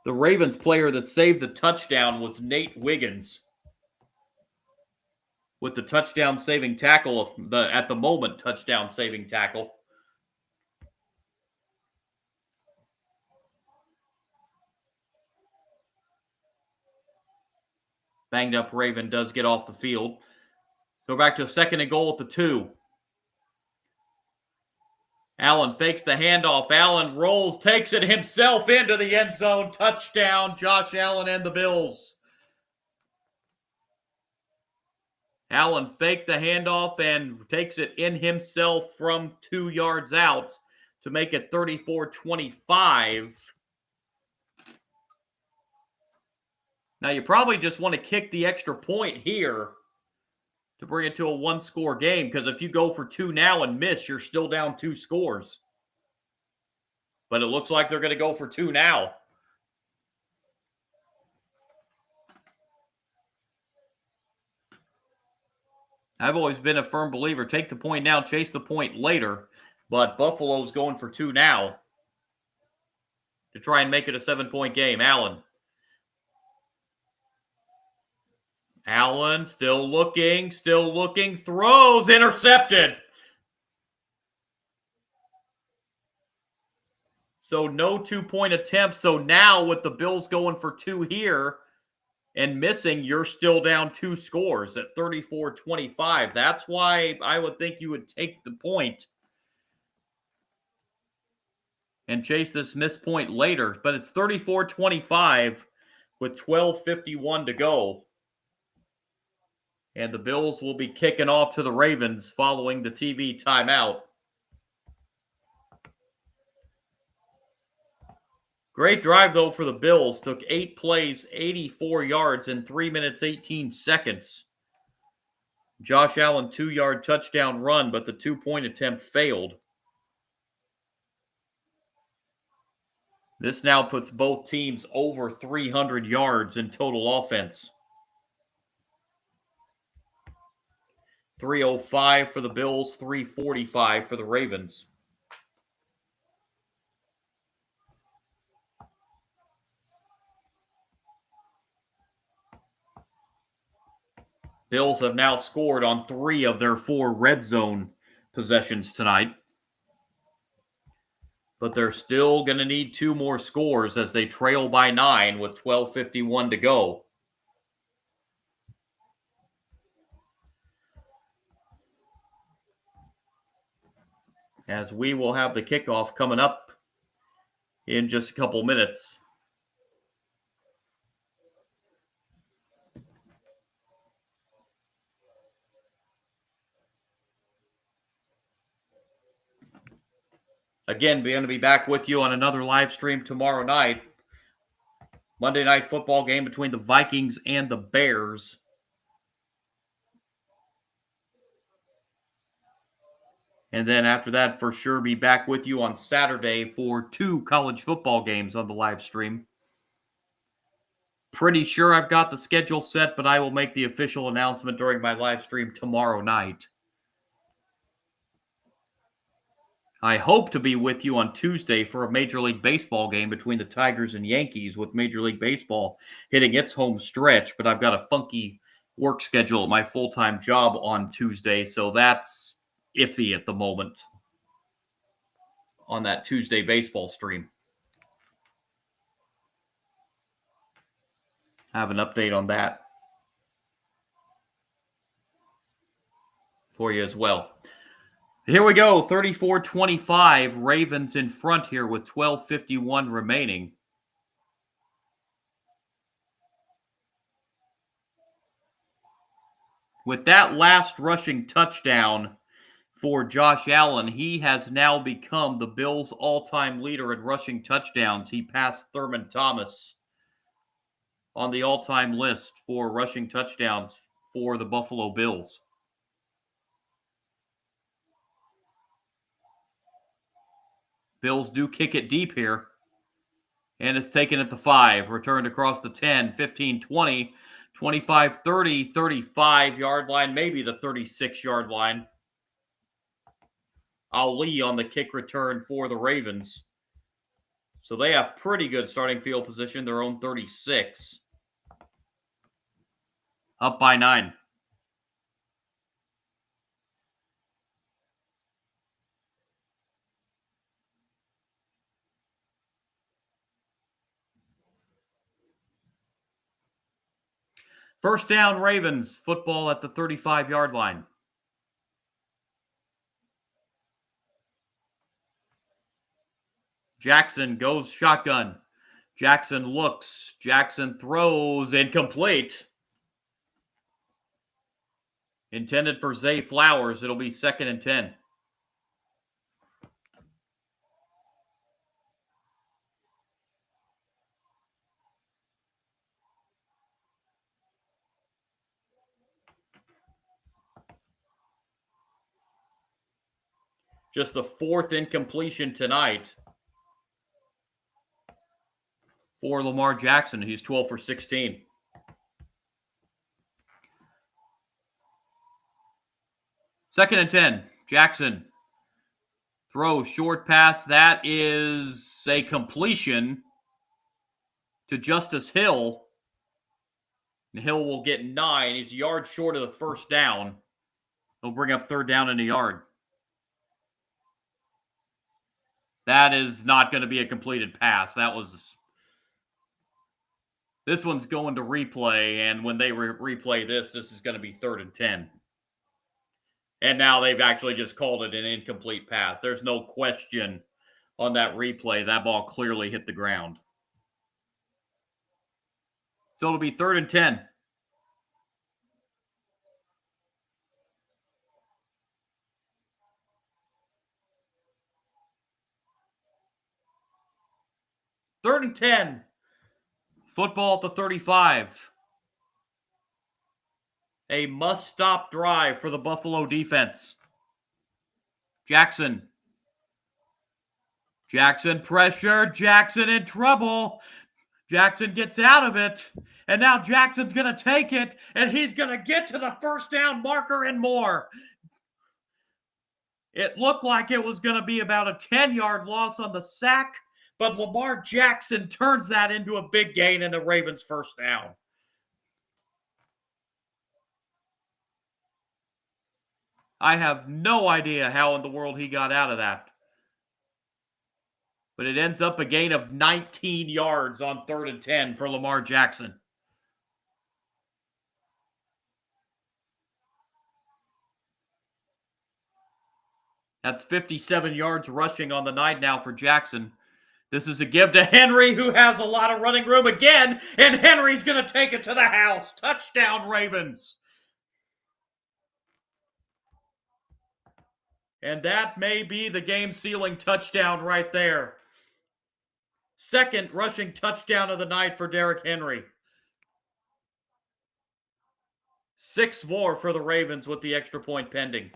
the Ravens player that saved the touchdown was Nate Wiggins, with the touchdown-saving tackle, at the moment, touchdown-saving tackle. Banged up Raven does get off the field. So back to a second and goal at the 2. Allen fakes the handoff. Allen rolls, takes it himself into the end zone. Touchdown, Josh Allen and the Bills. Allen faked the handoff and takes it in himself from 2 yards out to make it 34-25. Now, you probably just want to kick the extra point here to bring it to a one-score game, because if you go for 2 now and miss, you're still down 2 scores. But it looks like they're going to go for 2 now. I've always been a firm believer, take the point now, chase the point later. But Buffalo's going for 2 now to try and make it a 7-point game. Allen still looking, throws, intercepted. So no 2-point attempts. So now with the Bills going for 2 here and missing, you're still down 2 scores at 34-25. That's why I would think you would take the point and chase this missed point later. But it's 34-25 with 12:51 to go. And the Bills will be kicking off to the Ravens following the TV timeout. Great drive, though, for the Bills. Took 8 plays, 84 yards in 3 minutes, 18 seconds. Josh Allen 2-yard touchdown run, but the 2-point attempt failed. This now puts both teams over 300 yards in total offense. 305 for the Bills, 345 for the Ravens. Bills have now scored on 3 of their 4 red zone possessions tonight. But they're still going to need 2 more scores as they trail by 9 with 12:51 to go. As we will have the kickoff coming up in just a couple minutes. Again, we're going to be back with you on another live stream tomorrow night. Monday night football game between the Vikings and the Bears. And then after that, for sure, be back with you on Saturday for 2 college football games on the live stream. Pretty sure I've got the schedule set, but I will make the official announcement during my live stream tomorrow night. I hope to be with you on Tuesday for a Major League Baseball game between the Tigers and Yankees, with Major League Baseball hitting its home stretch, but I've got a funky work schedule at my full-time job on Tuesday, so that's iffy at the moment on that Tuesday baseball stream. I have an update on that for you as well. Here we go, 34-25, Ravens in front here with 12:51 remaining. With that last rushing touchdown for Josh Allen, he has now become the Bills' all-time leader in rushing touchdowns. He passed Thurman Thomas on the all-time list for rushing touchdowns for the Buffalo Bills. Bills do kick it deep here. And it's taken at the 5, returned across the 10, 15, 20, 25, 30, 35-yard line, maybe the 36-yard line. Ali on the kick return for the Ravens. So they have pretty good starting field position, their own 36. Up by 9. First down, Ravens. Football at the 35-yard line. Jackson goes shotgun. Jackson looks. Jackson throws. Incomplete. Intended for Zay Flowers. It'll be 2nd and 10. Just the 4th incompletion tonight for Lamar Jackson. He's 12 for 16. Second and 10. Jackson throws short pass. That is a completion to Justice Hill. And Hill will get 9. He's a yard short of the first down. He'll bring up 3rd down and a yard. That is not going to be a completed pass. This one's going to replay, and when they replay this is going to be 3rd and 10. And now they've actually just called it an incomplete pass. There's no question on that replay. That ball clearly hit the ground. So it'll be 3rd and 10. 3rd and 10. Football at the 35. A must-stop drive for the Buffalo defense. Jackson pressure. Jackson in trouble. Jackson gets out of it. And now Jackson's going to take it. And he's going to get to the first down marker and more. It looked like it was going to be about a 10-yard loss on the sack. But Lamar Jackson turns that into a big gain and a Ravens first down. I have no idea how in the world he got out of that. But it ends up a gain of 19 yards on 3rd and 10 for Lamar Jackson. That's 57 yards rushing on the night now for Jackson. This is a give to Henry, who has a lot of running room again, and Henry's going to take it to the house. Touchdown, Ravens. And that may be the game-sealing touchdown right there. Second rushing touchdown of the night for Derrick Henry. 6 more for the Ravens with the extra point pending.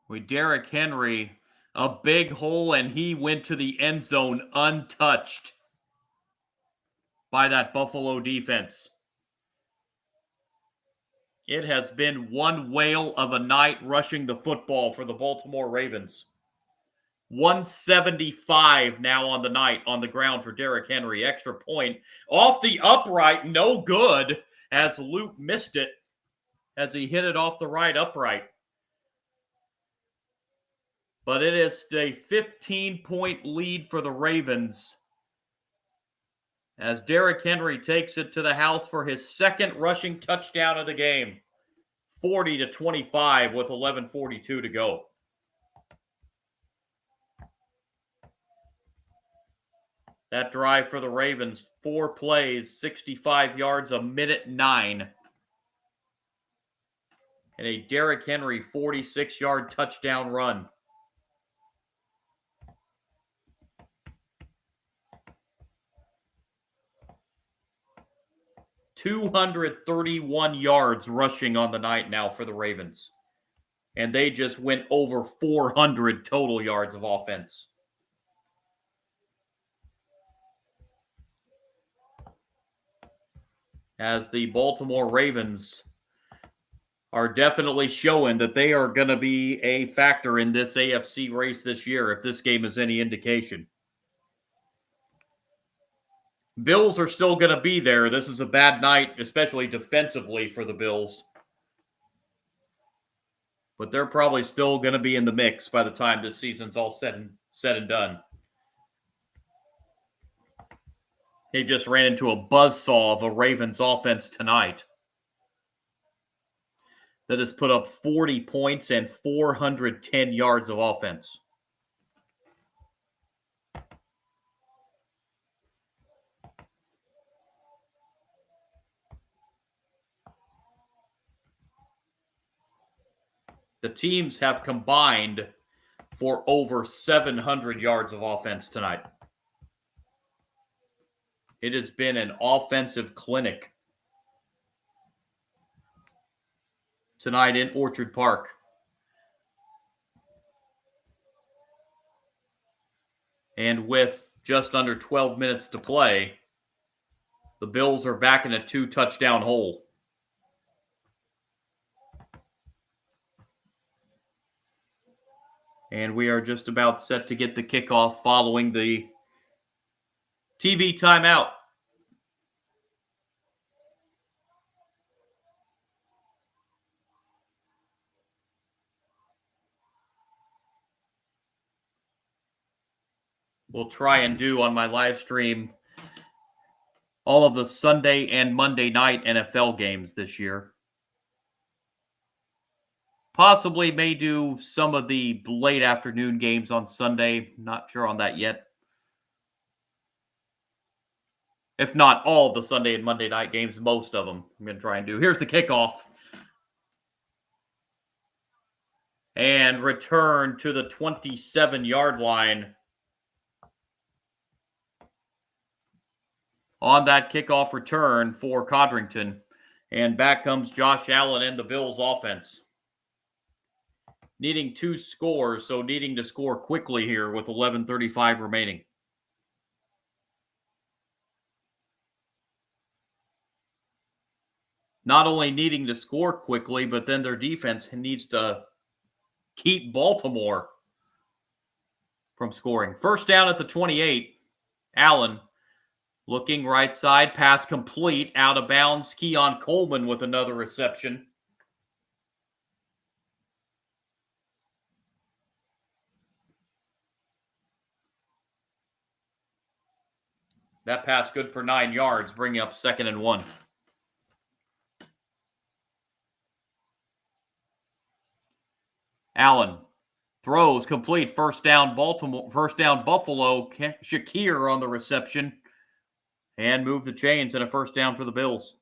With Derrick Henry, a big hole, and he went to the end zone untouched by that Buffalo defense. It has been one whale of a night rushing the football for the Baltimore Ravens. 175 now on the night on the ground for Derrick Henry. Extra point off the upright, no good, as Luke missed it as he hit it off the right upright. But it is a 15-point lead for the Ravens as Derrick Henry takes it to the house for his second rushing touchdown of the game. 40-25 with 11:42 to go. That drive for the Ravens, 4 plays, 65 yards, a minute 9. And a Derrick Henry 46-yard touchdown run. $231 yards rushing on the night now for the Ravens. And they just went over 400 total yards of offense. As the Baltimore Ravens are definitely showing that they are going to be a factor in this AFC race this year, if this game is any indication. Bills are still going to be there. This is a bad night, especially defensively for the Bills. But they're probably still going to be in the mix by the time this season's all said and done. They just ran into a buzzsaw of a Ravens offense tonight that has put up 40 points and 410 yards of offense. The teams have combined for over 700 yards of offense tonight. It has been an offensive clinic tonight in Orchard Park. And with just under 12 minutes to play, the Bills are back in a 2-touchdown hole. And we are just about set to get the kickoff following the TV timeout. We'll try and do on my live stream all of the Sunday and Monday night NFL games this year. Possibly may do some of the late afternoon games on Sunday. Not sure on that yet. If not all of the Sunday and Monday night games, most of them I'm going to try and do. Here's the kickoff. and return to the 27-yard line on that kickoff return for Codrington. And back comes Josh Allen and the Bills offense. Needing 2 scores, so needing to score quickly here with 11:35 remaining. Not only needing to score quickly, but then their defense needs to keep Baltimore from scoring. First down at the 28. Allen looking right side, pass complete, out of bounds. Keon Coleman with another reception. That pass good for 9 yards, bringing up 2nd and 1. Allen throws complete. First down Baltimore. First down Buffalo. Shakir on the reception. And move the chains and a first down for the Bills.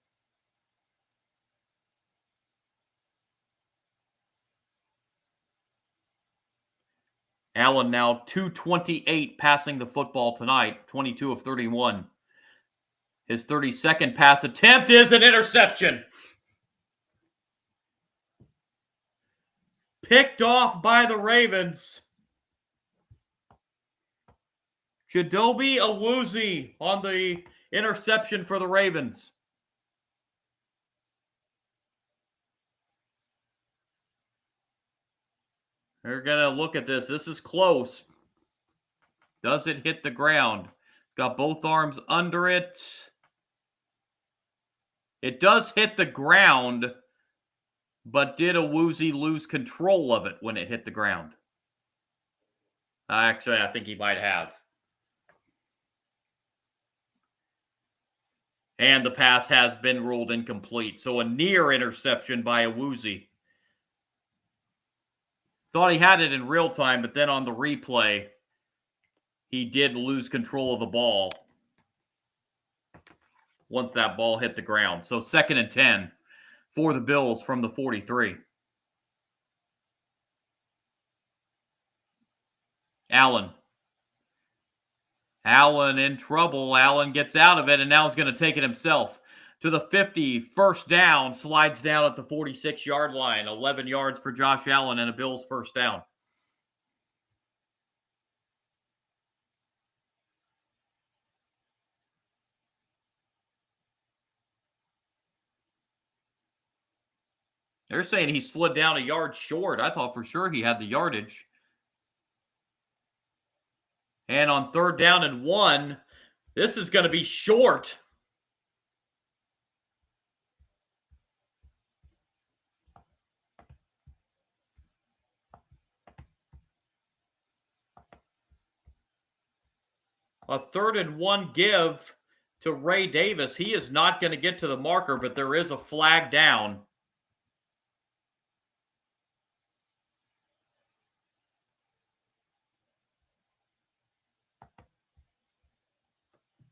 Allen now 228 passing the football tonight, 22 of 31. His 32nd pass attempt is an interception. Picked off by the Ravens. Chidobe Awuzie on the interception for the Ravens. They're going to look at this. This is close. Does it hit the ground? Got both arms under it. It does hit the ground, but did Awuzie lose control of it when it hit the ground? Actually, I think he might have. And the pass has been ruled incomplete. So a near interception by Awuzie. Thought he had it in real time, but then on the replay, he did lose control of the ball once that ball hit the ground. So 2nd and 10 for the Bills from the 43. Allen. Allen in trouble. Allen gets out of it, and now he's going to take it himself to the 50. First down, slides down at the 46-yard line. 11 yards for Josh Allen and a Bills first down. They're saying he slid down a yard short. I thought for sure he had the yardage. And on 3rd down and 1, this is going to be short. A 3rd and 1 give to Ray Davis. He is not going to get to the marker, but there is a flag down.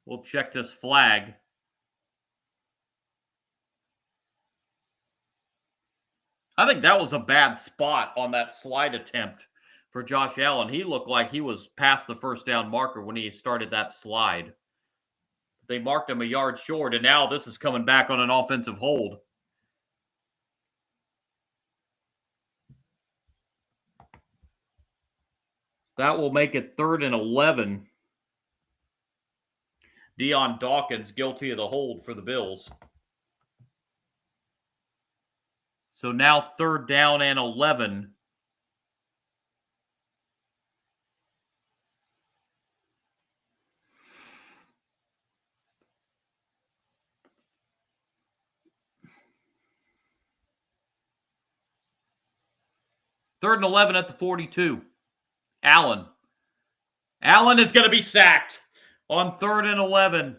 We'll check this flag. I think that was a bad spot on that slide attempt for Josh Allen. He looked like he was past the first down marker when he started that slide. They marked him a yard short, and now this is coming back on an offensive hold. That will make it 3rd and 11. Deion Dawkins guilty of the hold for the Bills. So now 3rd down and 11. Third and 11 at the 42. Allen. Allen is going to be sacked on 3rd and 11.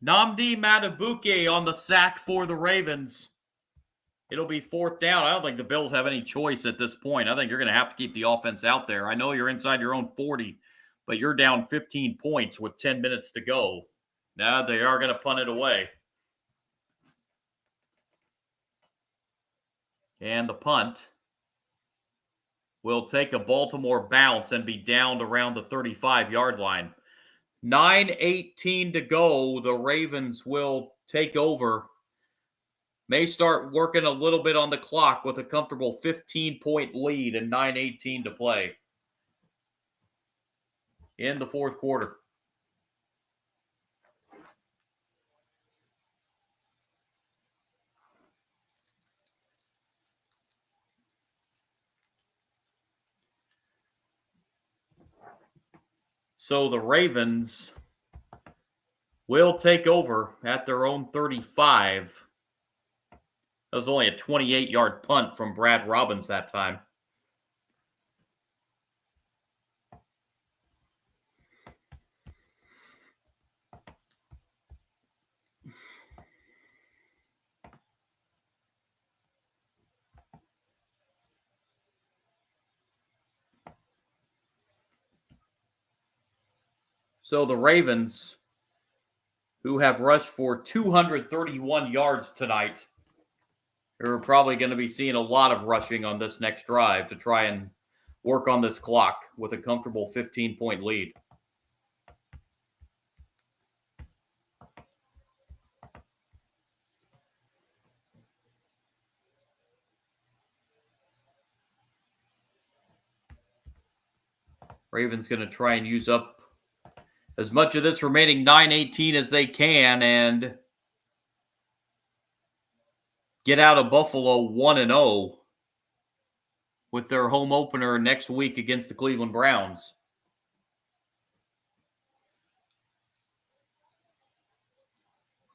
Nnamdi Madubuike on the sack for the Ravens. It'll be 4th down. I don't think the Bills have any choice at this point. I think you're going to have to keep the offense out there. I know you're inside your own 40, but you're down 15 points with 10 minutes to go. Now they are going to punt it away. And the punt will take a Baltimore bounce and be downed around the 35-yard line. 9:18 to go. The Ravens will take over. May start working a little bit on the clock with a comfortable 15-point lead and 9:18 to play in the fourth quarter. So the Ravens will take over at their own 35. That was only a 28-yard punt from Brad Robbins that time. So the Ravens, who have rushed for 231 yards tonight, are probably going to be seeing a lot of rushing on this next drive to try and work on this clock with a comfortable 15-point lead. Ravens going to try and use up as much of this remaining 9:18 as they can and get out of Buffalo 1-0 with their home opener next week against the Cleveland Browns.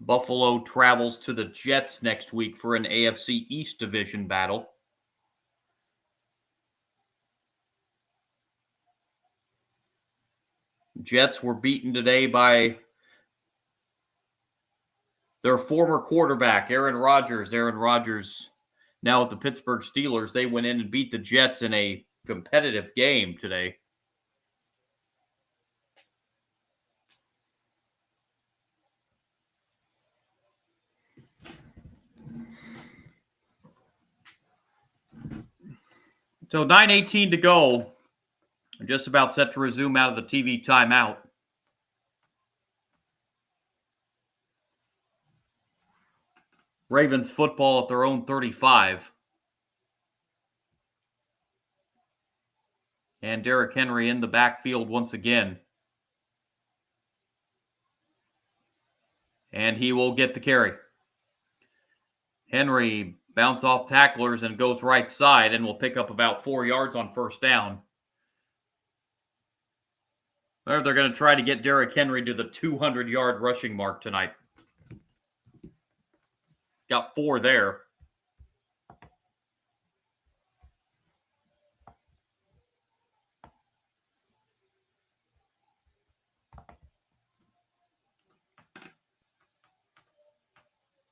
Buffalo travels to the Jets next week for an AFC East division battle. Jets were beaten today by their former quarterback, Aaron Rodgers. Aaron Rodgers, now with the Pittsburgh Steelers, they went in and beat the Jets in a competitive game today. So 9:18 to go. Just about set to resume out of the TV timeout. Ravens football at their own 35. And Derrick Henry in the backfield once again. And he will get the carry. Henry bounce off tacklers and goes right side and will pick up about 4 yards on first down. They're going to try to get Derrick Henry to the 200-yard rushing mark tonight. Got 4 there.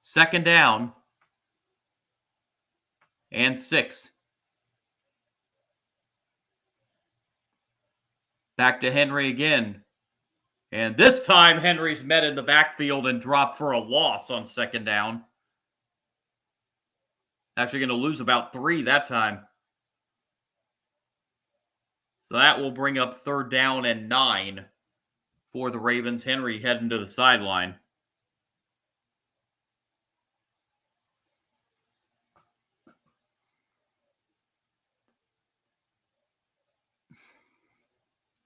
Second down and 6. Back to Henry again. And this time, Henry's met in the backfield and dropped for a loss on second down. Actually going to lose about 3 that time. So that will bring up third down and 9 for the Ravens. Henry heading to the sideline.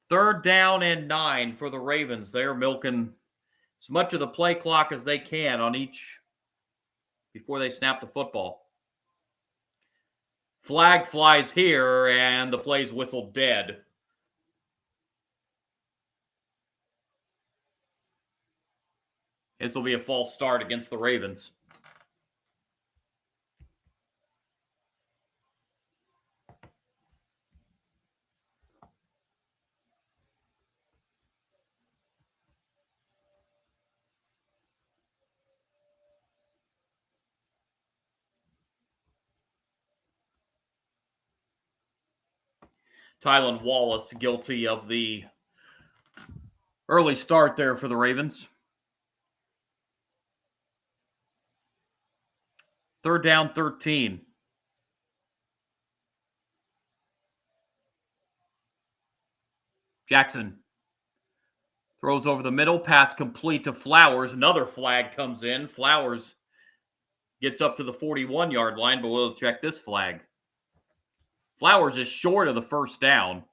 Third down and 9 for the Ravens. They're milking as much of the play clock as they can on each before they snap the football. Flag flies here, and the play's whistled dead. This will be a false start against the Ravens. Tylan Wallace guilty of the Early start there for the Ravens. 3rd down, 13. Jackson throws over the middle, pass complete to Flowers. Another flag comes in. Flowers gets up to the 41-yard line, but we'll check this flag. Flowers is short of the 1st down.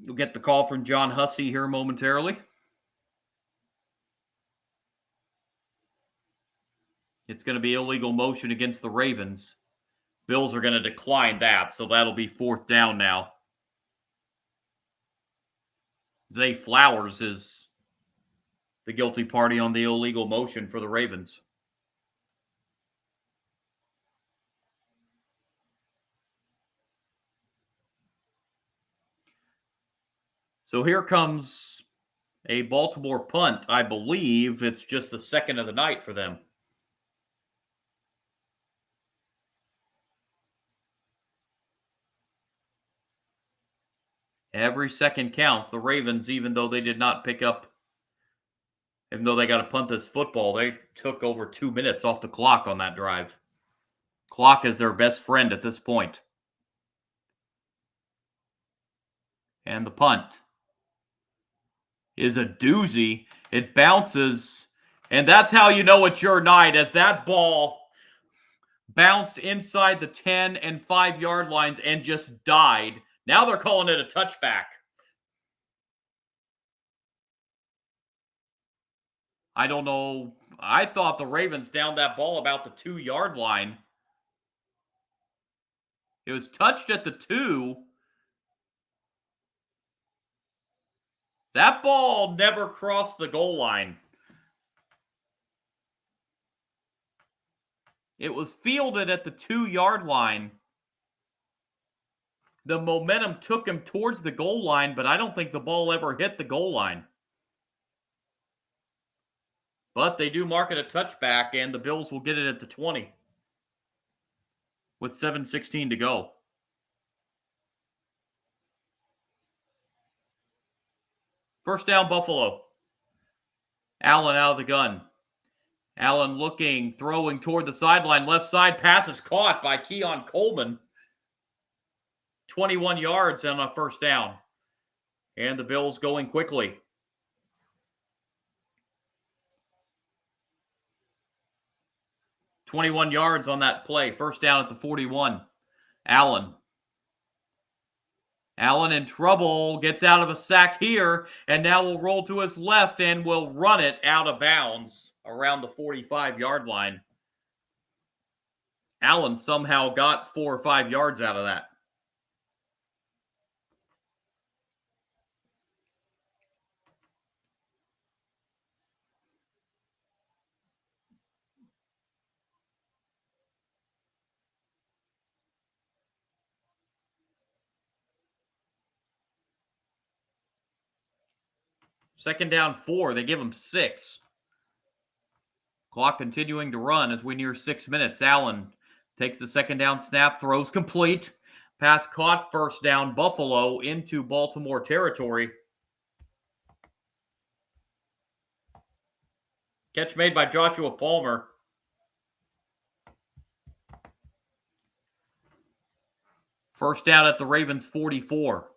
We'll get the call from John Hussey here momentarily. It's going to be illegal motion against the Ravens. Bills are going to decline that, so that'll be 4th down now. Zay Flowers is the guilty party on the illegal motion for the Ravens. So here comes a Baltimore punt. I believe it's just the 2nd of the night for them. Every second counts. The Ravens, even though they did not pick up, even though they got to punt this football, they took over 2 minutes off the clock on that drive. Clock is their best friend at this point. And the punt is a doozy. It bounces, and that's how you know it's your night, as that ball bounced inside the 10 and 5-yard lines and just died. Now they're calling it a touchback. I don't know. I thought the Ravens downed that ball about the 2-yard line. It was touched at the 2. That ball never crossed the goal line. It was fielded at the 2-yard line. The momentum took him towards the goal line, but I don't think the ball ever hit the goal line. But they do mark it a touchback, and the Bills will get it at the 20 with 7:16 to go. First down, Buffalo. Allen out of the gun. Allen looking, throwing toward the sideline. Left side, pass is caught by Keon Coleman. 21 yards on a first down. And the Bills going quickly. "21 yards on that play. First down at the 41. Allen in trouble, gets out of a sack here, and now will roll to his left and will run it out of bounds around the 45-yard line. Allen somehow got 4 or 5 yards out of that. Second down 4. They give him 6. Clock continuing to run as we near 6 minutes. Allen takes the second down snap, throws complete. Pass caught, first down, Buffalo into Baltimore territory. Catch made by Joshua Palmer. First down at the Ravens 44.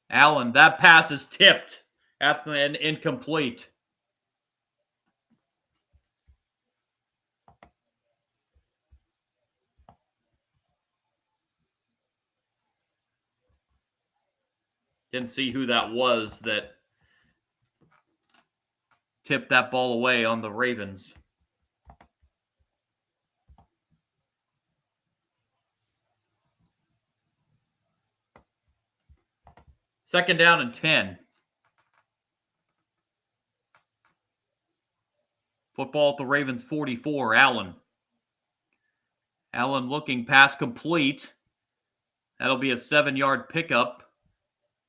Allen, that pass is tipped and incomplete. Didn't see who that was that tipped that ball away on the Ravens. Second down and 10. Football at the Ravens 44. Allen looking, pass complete. That'll be a 7-yard pickup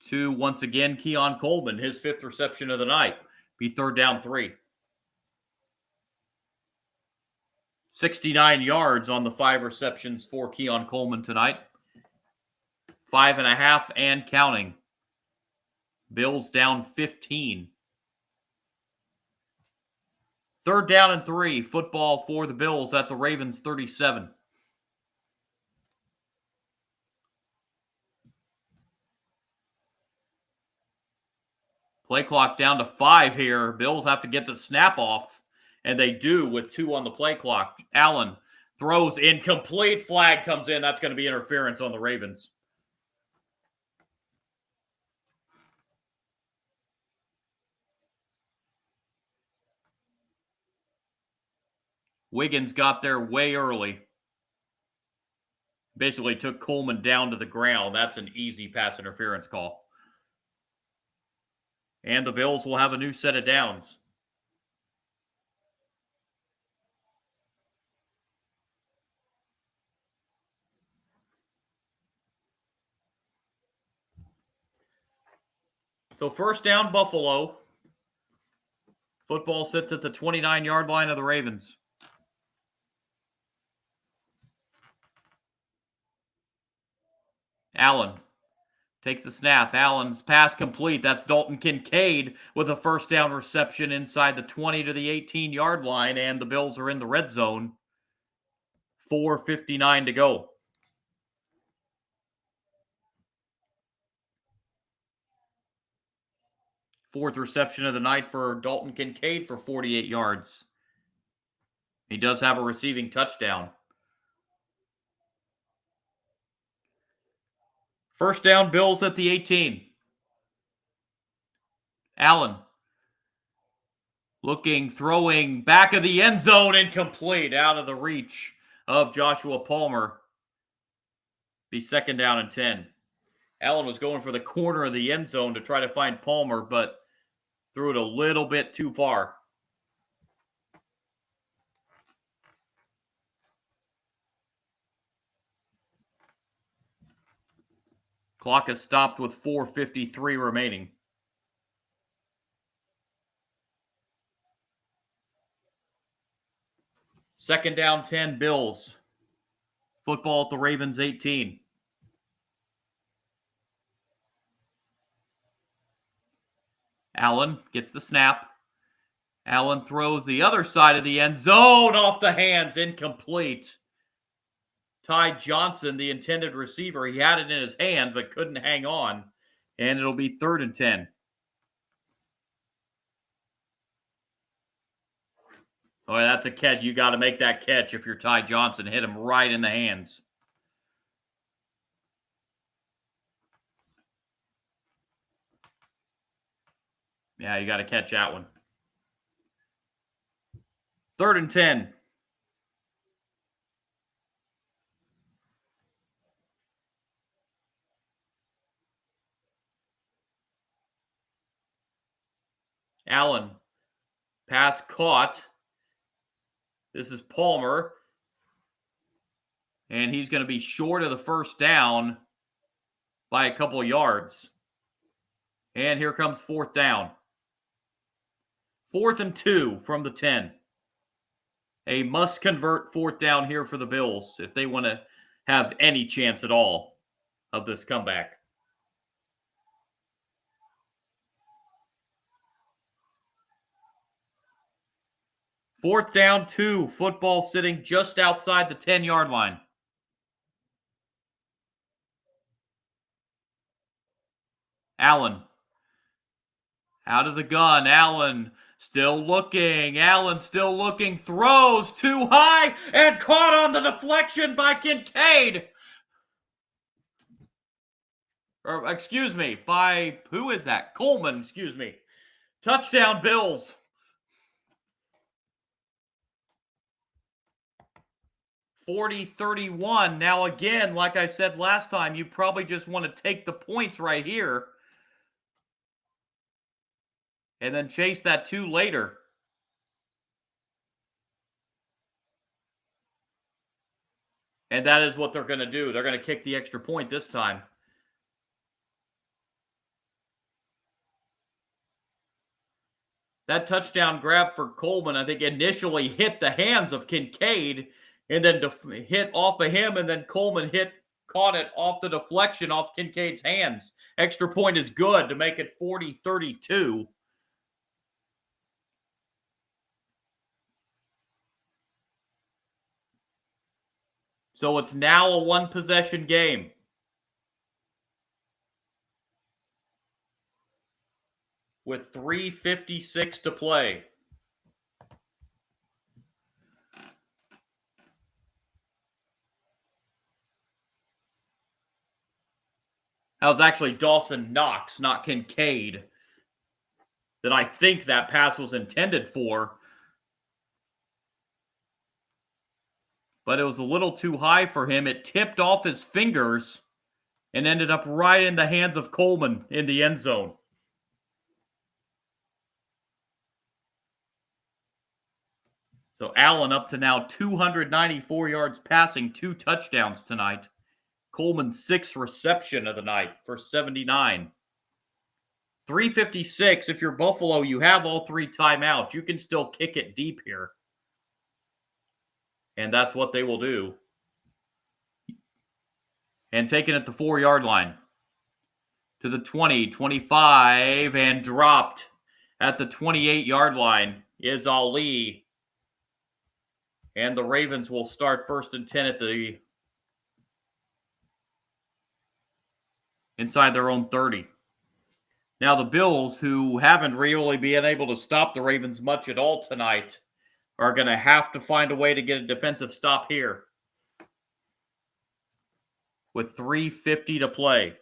to, once again, Keon Coleman, his 5th reception of the night. Be third down 3. 69 yards on the 5 receptions for Keon Coleman tonight. 5.5 and counting. Bills down 15. 3rd down and 3. Football for the Bills at the Ravens 37. Play clock down to 5 here. Bills have to get the snap off, and they do with 2 on the play clock. Allen throws incomplete. Flag comes in. That's going to be interference on the Ravens. Wiggins got there way early. Basically took Coleman down to the ground. That's an easy pass interference call. And the Bills will have a new set of downs. So 1st down, Buffalo. Football sits at the 29-yard line of the Ravens. Allen takes the snap. Allen's pass complete. That's Dalton Kincaid with a 1st down reception inside the 20 to the 18-yard line, and the Bills are in the red zone. 4:59 to go. Fourth reception of the night for Dalton Kincaid for 48 yards. He does have a receiving touchdown. 1st down, Bills at the 18. Allen looking, throwing, back of the end zone, incomplete, out of the reach of Joshua Palmer. Be 2nd down and 10. Allen was going for the corner of the end zone to try to find Palmer, but threw it a little bit too far. Clock is stopped with 4:53 remaining. Second down, 10, Bills. Football at the Ravens 18. Allen gets the snap. Allen throws the other side of the end zone, off the hands, incomplete. Ty Johnson, the intended receiver, he had it in his hand but couldn't hang on, and it'll be 3rd and 10. Oh, that's a catch. You got to make that catch if you're Ty Johnson. Hit him right in the hands. Yeah, you got to catch that one. 3rd and 10. Allen. Pass caught. This is Palmer. And he's going to be short of the 1st down by a couple yards. And here comes 4th down. 4th and 2 from the 10. A must-convert 4th down here for the Bills if they want to have any chance at all of this comeback. 4th down, 2. Football sitting just outside the 10-yard line. Allen. Out of the gun. Allen still looking. Allen still looking. Throws too high and caught on the deflection by Kincaid. Or, excuse me, by, who is that? Coleman, excuse me. Touchdown, Bills. 40-31. Now, again, like I said last time, you probably just want to take the points right here and then chase that 2 later. And that is what they're going to do. They're going to kick the extra point this time. That touchdown grab for Coleman, I think, initially hit the hands of Kincaid and then hit off of him, and then Coleman caught it off the deflection off Kincaid's hands. Extra point is good to make it 40-32. So it's now a one-possession game. With 3:56 to play. That was actually Dawson Knox, not Kincaid, that I think that pass was intended for. But it was a little too high for him. It tipped off his fingers and ended up right in the hands of Coleman in the end zone. So Allen up to now 294 yards passing, 2 touchdowns tonight. Coleman's 6th reception of the night for 79. 3:56. If you're Buffalo, you have all 3 timeouts. You can still kick it deep here. And that's what they will do. And taking it the 4-yard line. To the 20, 25, and dropped at the 28-yard line is Ali. And the Ravens will start 1st and 10 at the inside their own 30. Now the Bills, who haven't really been able to stop the Ravens much at all tonight, are going to have to find a way to get a defensive stop here. With 3:50 to play.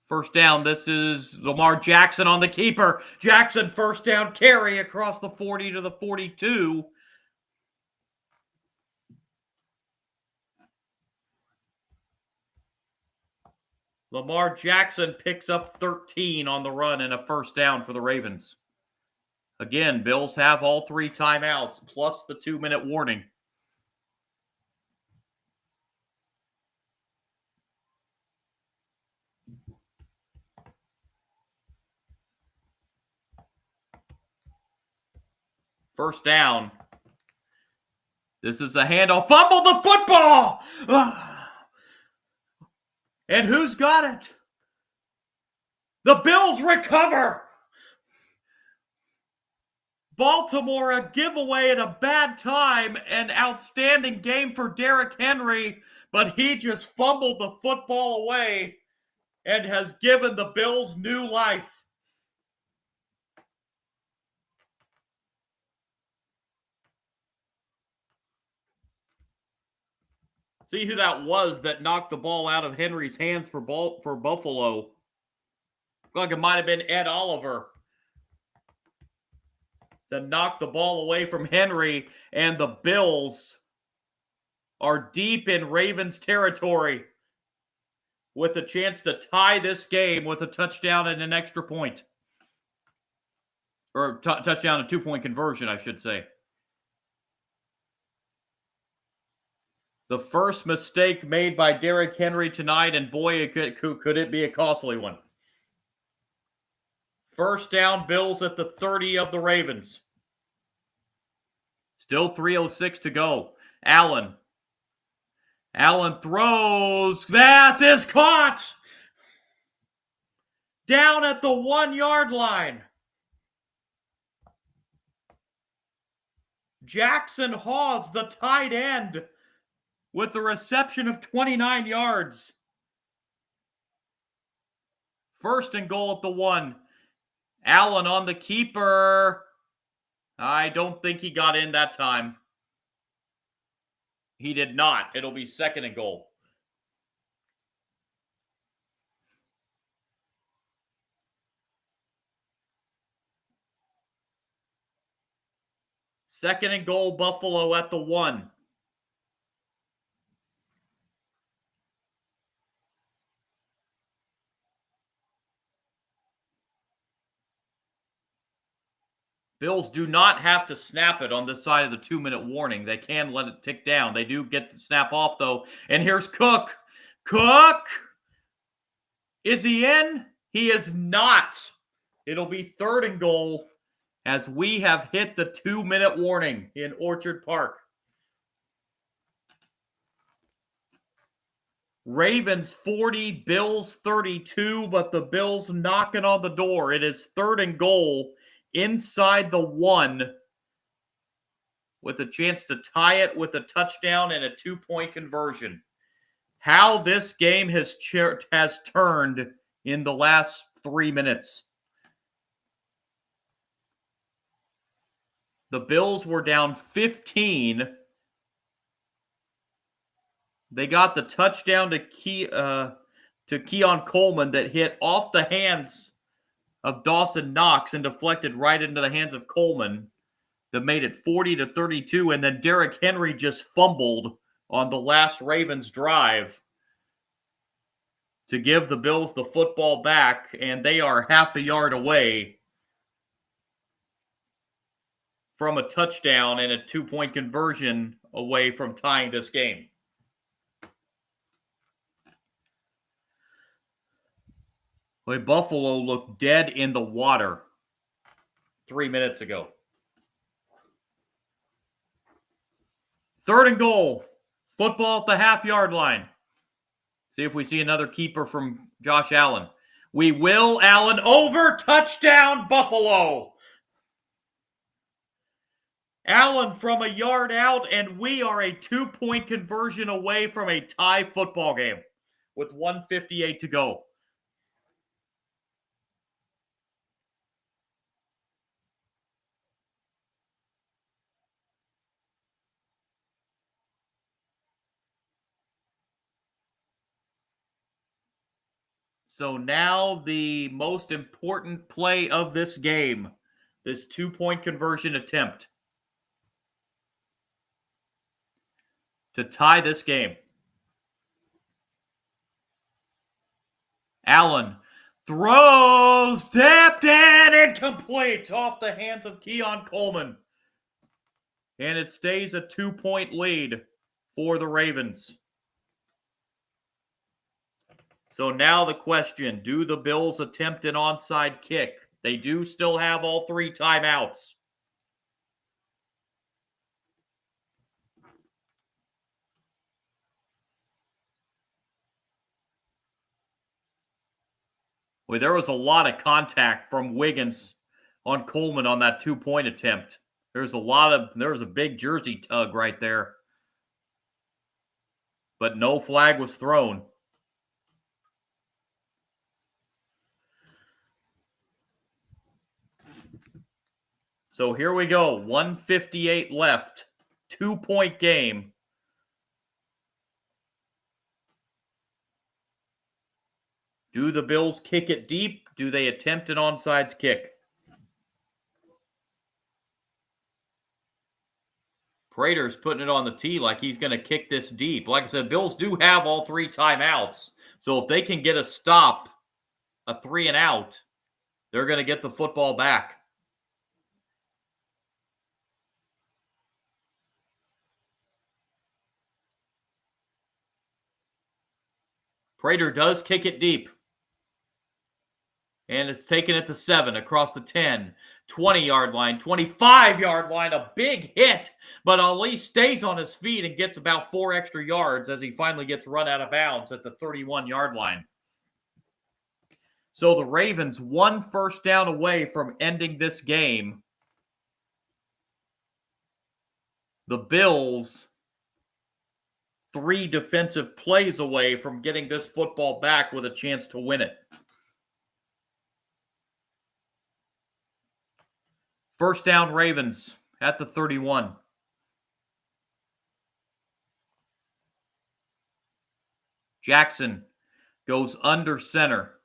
First down, this is Lamar Jackson on the keeper. Jackson first down carry across the 40 to the 42. Lamar Jackson picks up 13 on the run and a first down for the Ravens. Again, Bills have all 3 timeouts plus the 2-minute warning. First down. This is a handoff. Fumble the football! And who's got it? The Bills recover! Baltimore, a giveaway at a bad time. An outstanding game for Derrick Henry, but he just fumbled the football away and has given the Bills new life. See who that was that knocked the ball out of Henry's hands for Buffalo. Like it might have been Ed Oliver that knocked the ball away from Henry, and the Bills are deep in Ravens territory with a chance to tie this game with a touchdown and an extra point. Or touchdown and 2-point conversion, I should say. The first mistake made by Derrick Henry tonight, and boy, could it be a costly one. First down, Bills at the 30 of the Ravens. Still 3:06 to go. Allen throws. That is caught! Down at the 1-yard line. Jackson Hawes, the tight end, with a reception of 29 yards. First and goal at the 1. Allen on the keeper. I don't think he got in that time. He did not. It'll be 2nd and goal. Second and goal, Buffalo at the 1. Bills do not have to snap it on this side of the 2-minute warning. They can let it tick down. They do get the snap off, though. And here's Cook. Cook! Is he in? He is not. It'll be 3rd and goal as we have hit the 2-minute warning in Orchard Park. Ravens 40, Bills 32, but the Bills knocking on the door. It is 3rd and goal inside the 1 with a chance to tie it with a touchdown and a 2-point conversion. How this game has turned in the last 3 minutes. The Bills were down 15. They got the touchdown to Keon Coleman that hit off the hands of Dawson Knox and deflected right into the hands of Coleman that made it 40-32. And then Derrick Henry just fumbled on the last Ravens drive to give the Bills the football back, and they are half a yard away from a touchdown and a 2-point conversion away from tying this game. Boy, Buffalo looked dead in the water 3 minutes ago. 3rd and goal. Football at the half-yard line. See if we see another keeper from Josh Allen. We will. Allen over. Touchdown, Buffalo. Allen from a yard out, and we are a 2-point conversion away from a tie football game with 1:58 to go. So now the most important play of this game, this 2-point conversion attempt to tie this game. Allen throws, tapped and incomplete off the hands of Keon Coleman. And it stays a 2-point lead for the Ravens. So now the question, do the Bills attempt an onside kick? They do still have all 3 timeouts. Well, there was a lot of contact from Wiggins on Coleman on that 2-point attempt. There was a big jersey tug right there. But no flag was thrown. So here we go. 1:58 left. 2-point game. Do the Bills kick it deep? Do they attempt an onside kick? Prater's putting it on the tee like he's going to kick this deep. Like I said, Bills do have all 3 timeouts. So if they can get a stop, a 3 and out, they're going to get the football back. Prater does kick it deep. And it's taken at the 7, across the 10, 20-yard line, 25-yard line, a big hit. But Ali stays on his feet and gets about 4 extra yards as he finally gets run out of bounds at the 31-yard line. So the Ravens 1 first down away from ending this game. The Bills 3 defensive plays away from getting this football back with a chance to win it. First down, Ravens at the 31. Jackson goes under center.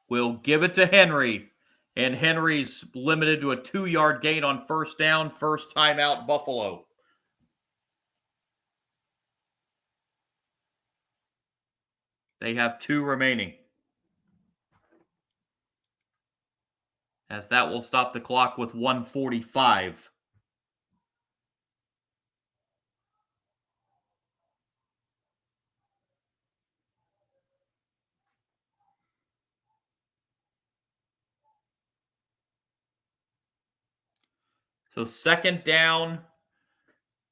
Will give it to Henry. And Henry's limited to a 2-yard gain on first down. First timeout, Buffalo. They have 2 remaining. As that will stop the clock with 1:45. So 2nd down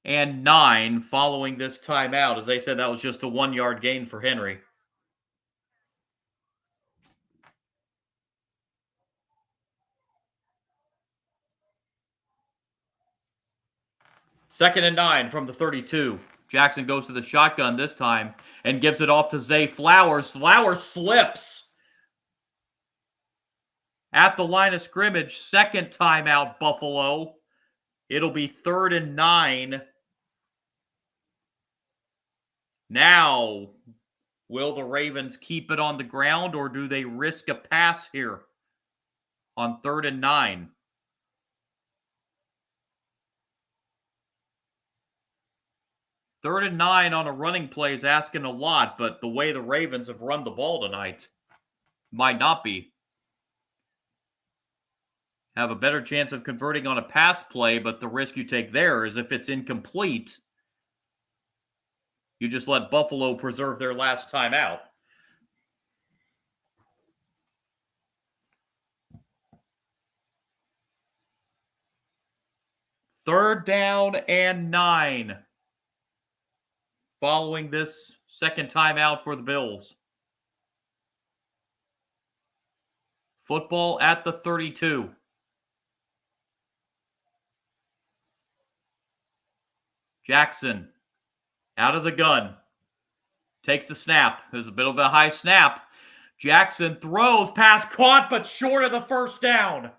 and 9 following this timeout. As they said, that was just a 1-yard gain for Henry. Second and 9 from the 32. Jackson goes to the shotgun this time and gives it off to Zay Flowers. Flowers slips at the line of scrimmage. Second timeout, Buffalo. It'll be 3rd and 9. Now, will the Ravens keep it on the ground, or do they risk a pass here on 3rd and 9? Third and 9 on a running play is asking a lot, but the way the Ravens have run the ball tonight, might not be. Have a better chance of converting on a pass play, but the risk you take there is if it's incomplete, you just let Buffalo preserve their last time out. Third down and 9 following this second timeout for the Bills. Football at the 32. Jackson out of the gun. Takes the snap. There's a bit of a high snap. Jackson throws, pass caught, but short of the first down.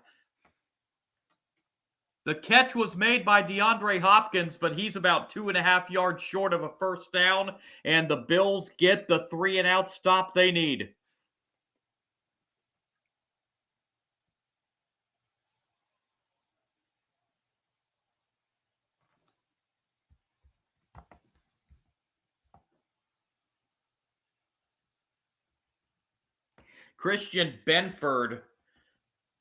The catch was made by DeAndre Hopkins, but he's about 2.5 yards short of a first down, and the Bills get the 3-and-out stop they need. Christian Benford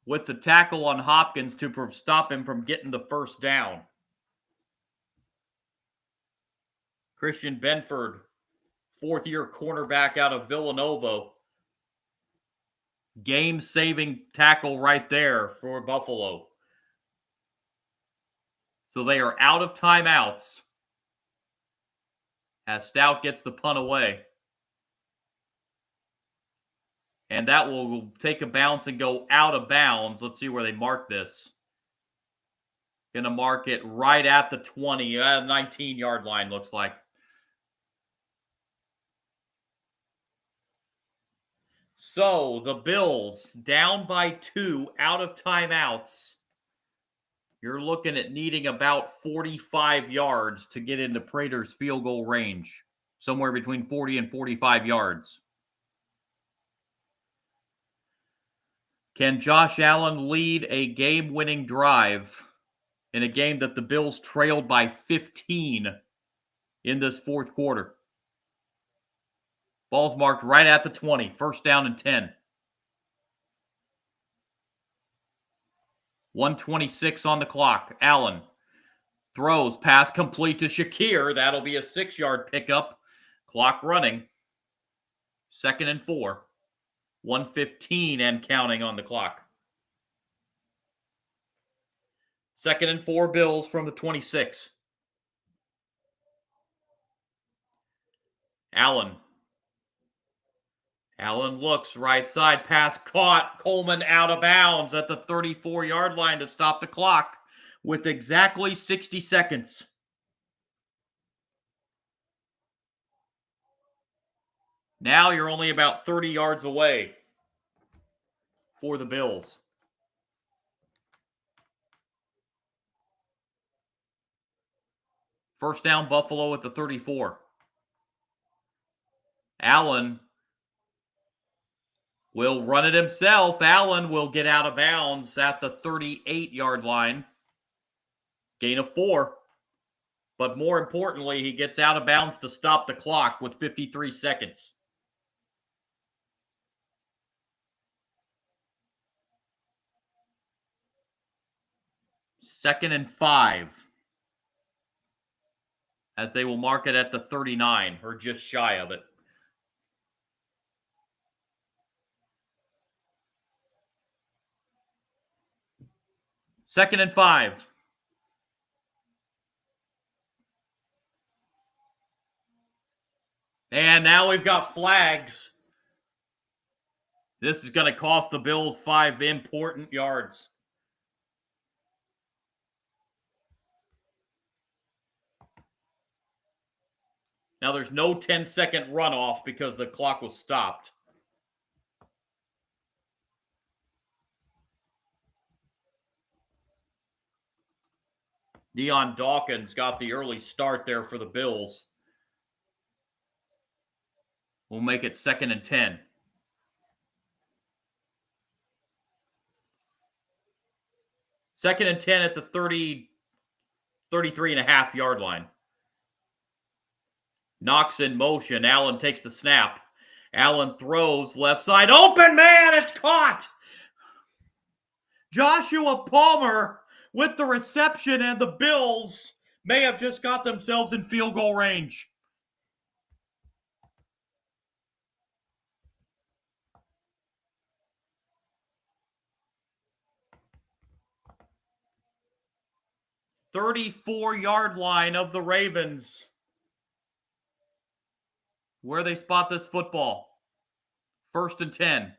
with the tackle on Hopkins to stop him from getting the first down. Christian Benford, fourth-year cornerback out of Villanova. Game-saving tackle right there for Buffalo. So they are out of timeouts as Stout gets the punt away. And that will take a bounce and go out of bounds. Let's see where they mark this. Going to mark it right at the 20, 19-yard line, looks like. So the Bills down by 2, out of timeouts. You're looking at needing about 45 yards to get into Prater's field goal range. Somewhere between 40 and 45 yards. Can Josh Allen lead a game-winning drive in a game that the Bills trailed by 15 in this fourth quarter? Ball's marked right at the 20. First down and 10. 1:26 on the clock. Allen throws, pass complete to Shakir. That'll be a 6-yard pickup. Clock running. 2nd and 4. 1:15 and counting on the clock. 2nd and 4 Bills from the 26. Allen looks right side, pass caught. Coleman out of bounds at the 34-yard line to stop the clock with exactly 60 seconds. Now you're only about 30 yards away for the Bills. First down, Buffalo at the 34. Allen will run it himself. Allen will get out of bounds at the 38-yard line. Gain of 4. But more importantly, he gets out of bounds to stop the clock with 53 seconds. Second and 5. As they will mark it at the 39, or just shy of it. Second and 5. And now we've got flags. This is going to cost the Bills 5 important yards. Now there's no 10-second runoff because the clock was stopped. Deion Dawkins got the early start there for the Bills. We'll make it 2nd and 10. Second and 10 at the 33.5 yard line. Knox in motion. Allen takes the snap. Allen throws left side. Open man, it's caught. Joshua Palmer with the reception, and the Bills may have just got themselves in field goal range. "34-yard line of the Ravens." Where they spot this football. 1st and 10.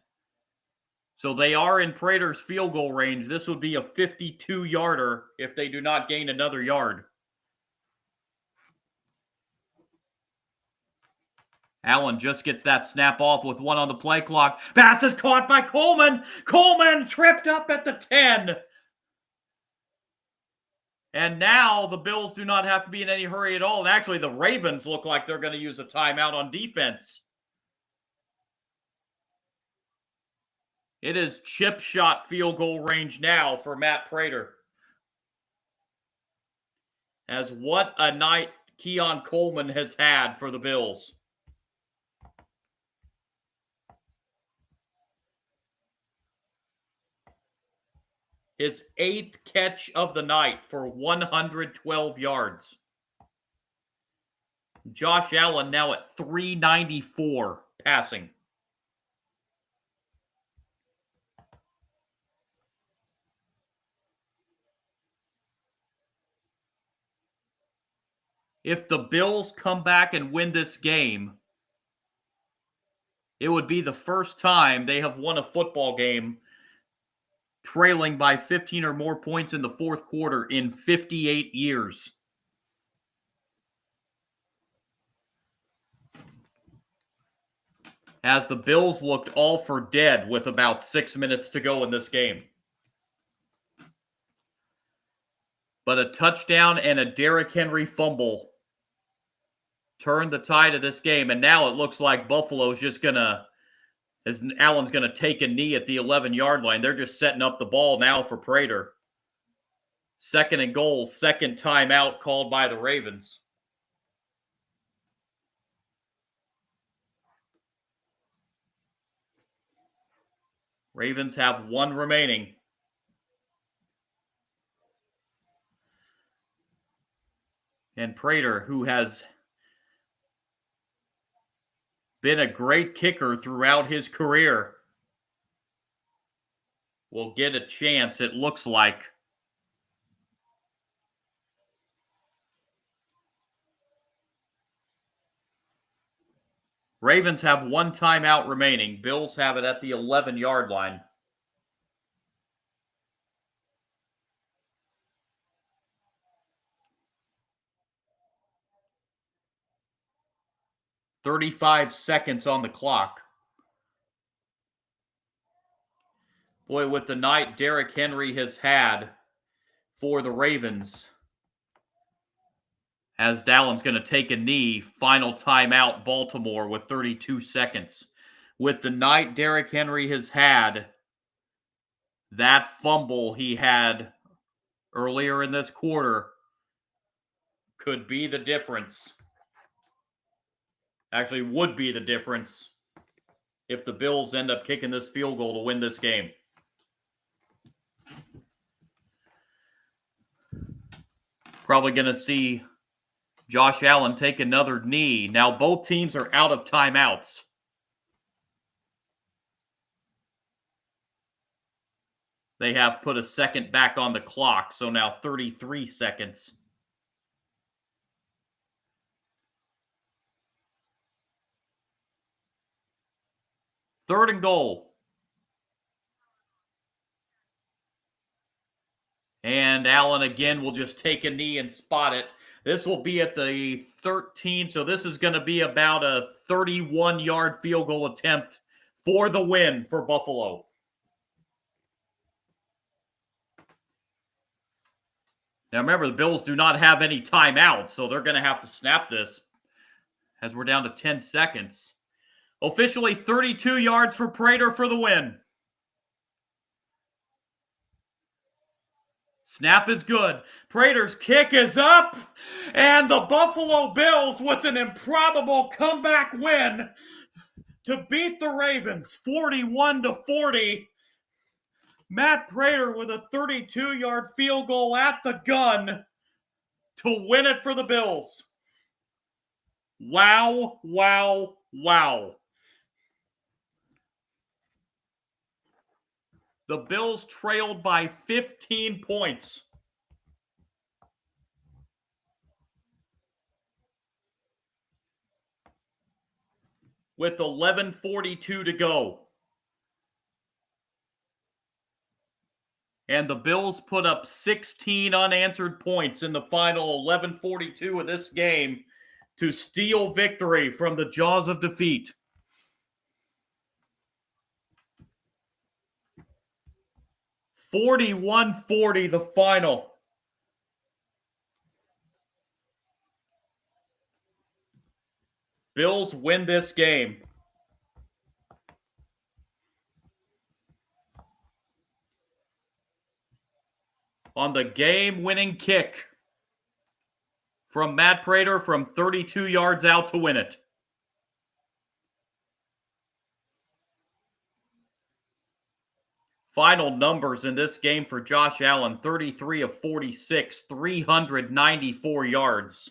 So they are in Prater's field goal range. This would be a 52-yarder if they do not gain another yard. Allen just gets that snap off with 1 on the play clock. Pass is caught by Coleman. Coleman tripped up at the 10. And now the Bills do not have to be in any hurry at all. And actually, the Ravens look like they're going to use a timeout on defense. It is chip shot field goal range now for Matt Prater. As what a night Keon Coleman has had for the Bills. His 8th catch of the night for 112 yards. Josh Allen now at 394 passing. If the Bills come back and win this game, it would be the first time they have won a football game trailing by 15 or more points in the fourth quarter in 58 years. As the Bills looked all for dead with about 6 minutes to go in this game. But a touchdown and a Derrick Henry fumble turned the tide of this game. And now it looks like Buffalo's just going to, as Allen's going to take a knee at the 11-yard line. They're just setting up the ball now for Prater. 2nd and goal, 2nd timeout called by the Ravens. Ravens have 1 remaining. And Prater, who has been a great kicker throughout his career, will get a chance, it looks like. Ravens have 1 timeout remaining. Bills have it at the 11-yard line. "35 seconds on the clock." Boy, with the night Derrick Henry has had for the Ravens, as Dallin's going to take a knee, final timeout, Baltimore with 32 seconds. With the night Derrick Henry has had, that fumble he had earlier in this quarter could be the difference. Actually, would be the difference if the Bills end up kicking this field goal to win this game. Probably going to see Josh Allen take another knee. Now both teams are out of timeouts. They have put a second back on the clock, so now 33 seconds. Third and goal. And Allen again will just take a knee and spot it. This will be at the 13, so this is going to be about a 31-yard field goal attempt for the win for Buffalo. Now remember, the Bills do not have any timeouts, so they're going to have to snap this as we're down to 10 seconds. Officially 32 yards for Prater for the win. Snap is good. Prater's kick is up, and the Buffalo Bills with an improbable comeback win to beat the Ravens 41-40. Matt Prater with a 32-yard field goal at the gun to win it for the Bills. Wow, wow, wow. The Bills trailed by 15 points. With 11:42 to go. And the Bills put up 16 unanswered points in the final 11:42 of this game to steal victory from the jaws of defeat. (41-40) the final. Bills win this game. On the game-winning kick from Matt Prater from 32 yards out to win it. Final numbers in this game for Josh Allen, 33 of 46, 394 yards.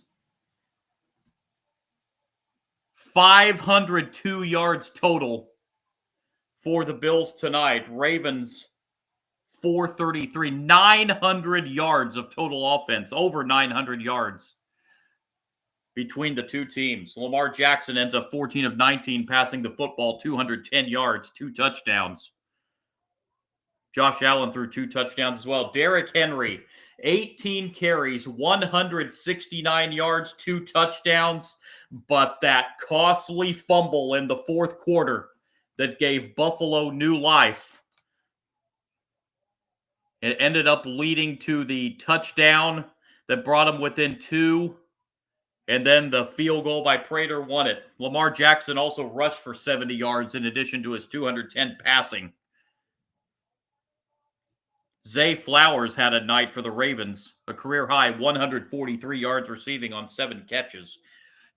502 yards total for the Bills tonight. Ravens, 433, 900 yards of total offense, over 900 yards between the two teams. Lamar Jackson ends up 14 of 19 passing the football, 210 yards, 2 touchdowns. Josh Allen threw 2 touchdowns as well. Derrick Henry, 18 carries, 169 yards, 2 touchdowns, but that costly fumble in the fourth quarter that gave Buffalo new life. It ended up leading to the touchdown that brought them within 2, and then the field goal by Prater won it. Lamar Jackson also rushed for 70 yards in addition to his 210 passing. Zay Flowers had a night for the Ravens, a career-high 143 yards receiving on 7 catches.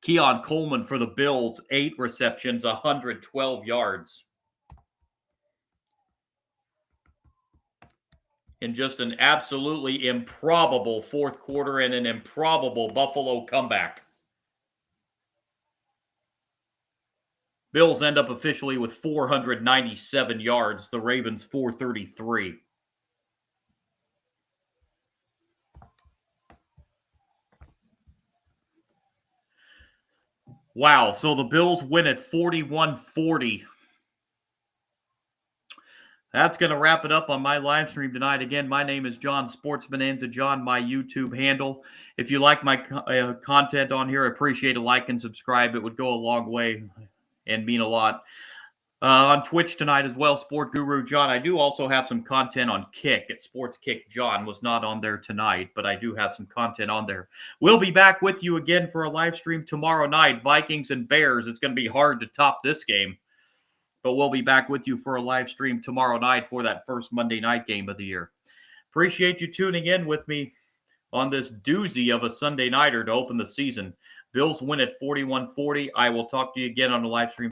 Keon Coleman for the Bills, 8 receptions, 112 yards. In just an absolutely improbable fourth quarter and an improbable Buffalo comeback. Bills end up officially with 497 yards, the Ravens 433. Wow, so the Bills win at 41-40. That's going to wrap it up on my live stream tonight. Again, my name is John Sportsbonanza John, my YouTube handle. If you like my content on here, I appreciate a like and subscribe. It would go a long way and mean a lot. On Twitch tonight as well, Sport Guru John. I do also have some content on Kick at Sports Kick John. Was not on there tonight, but I do have some content on there. We'll be back with you again for a live stream tomorrow night. Vikings and Bears. It's going to be hard to top this game. But we'll be back with you for a live stream tomorrow night for that first Monday night game of the year. Appreciate you tuning in with me on this doozy of a Sunday nighter to open the season. Bills win at 41-40. I will talk to you again on the live stream.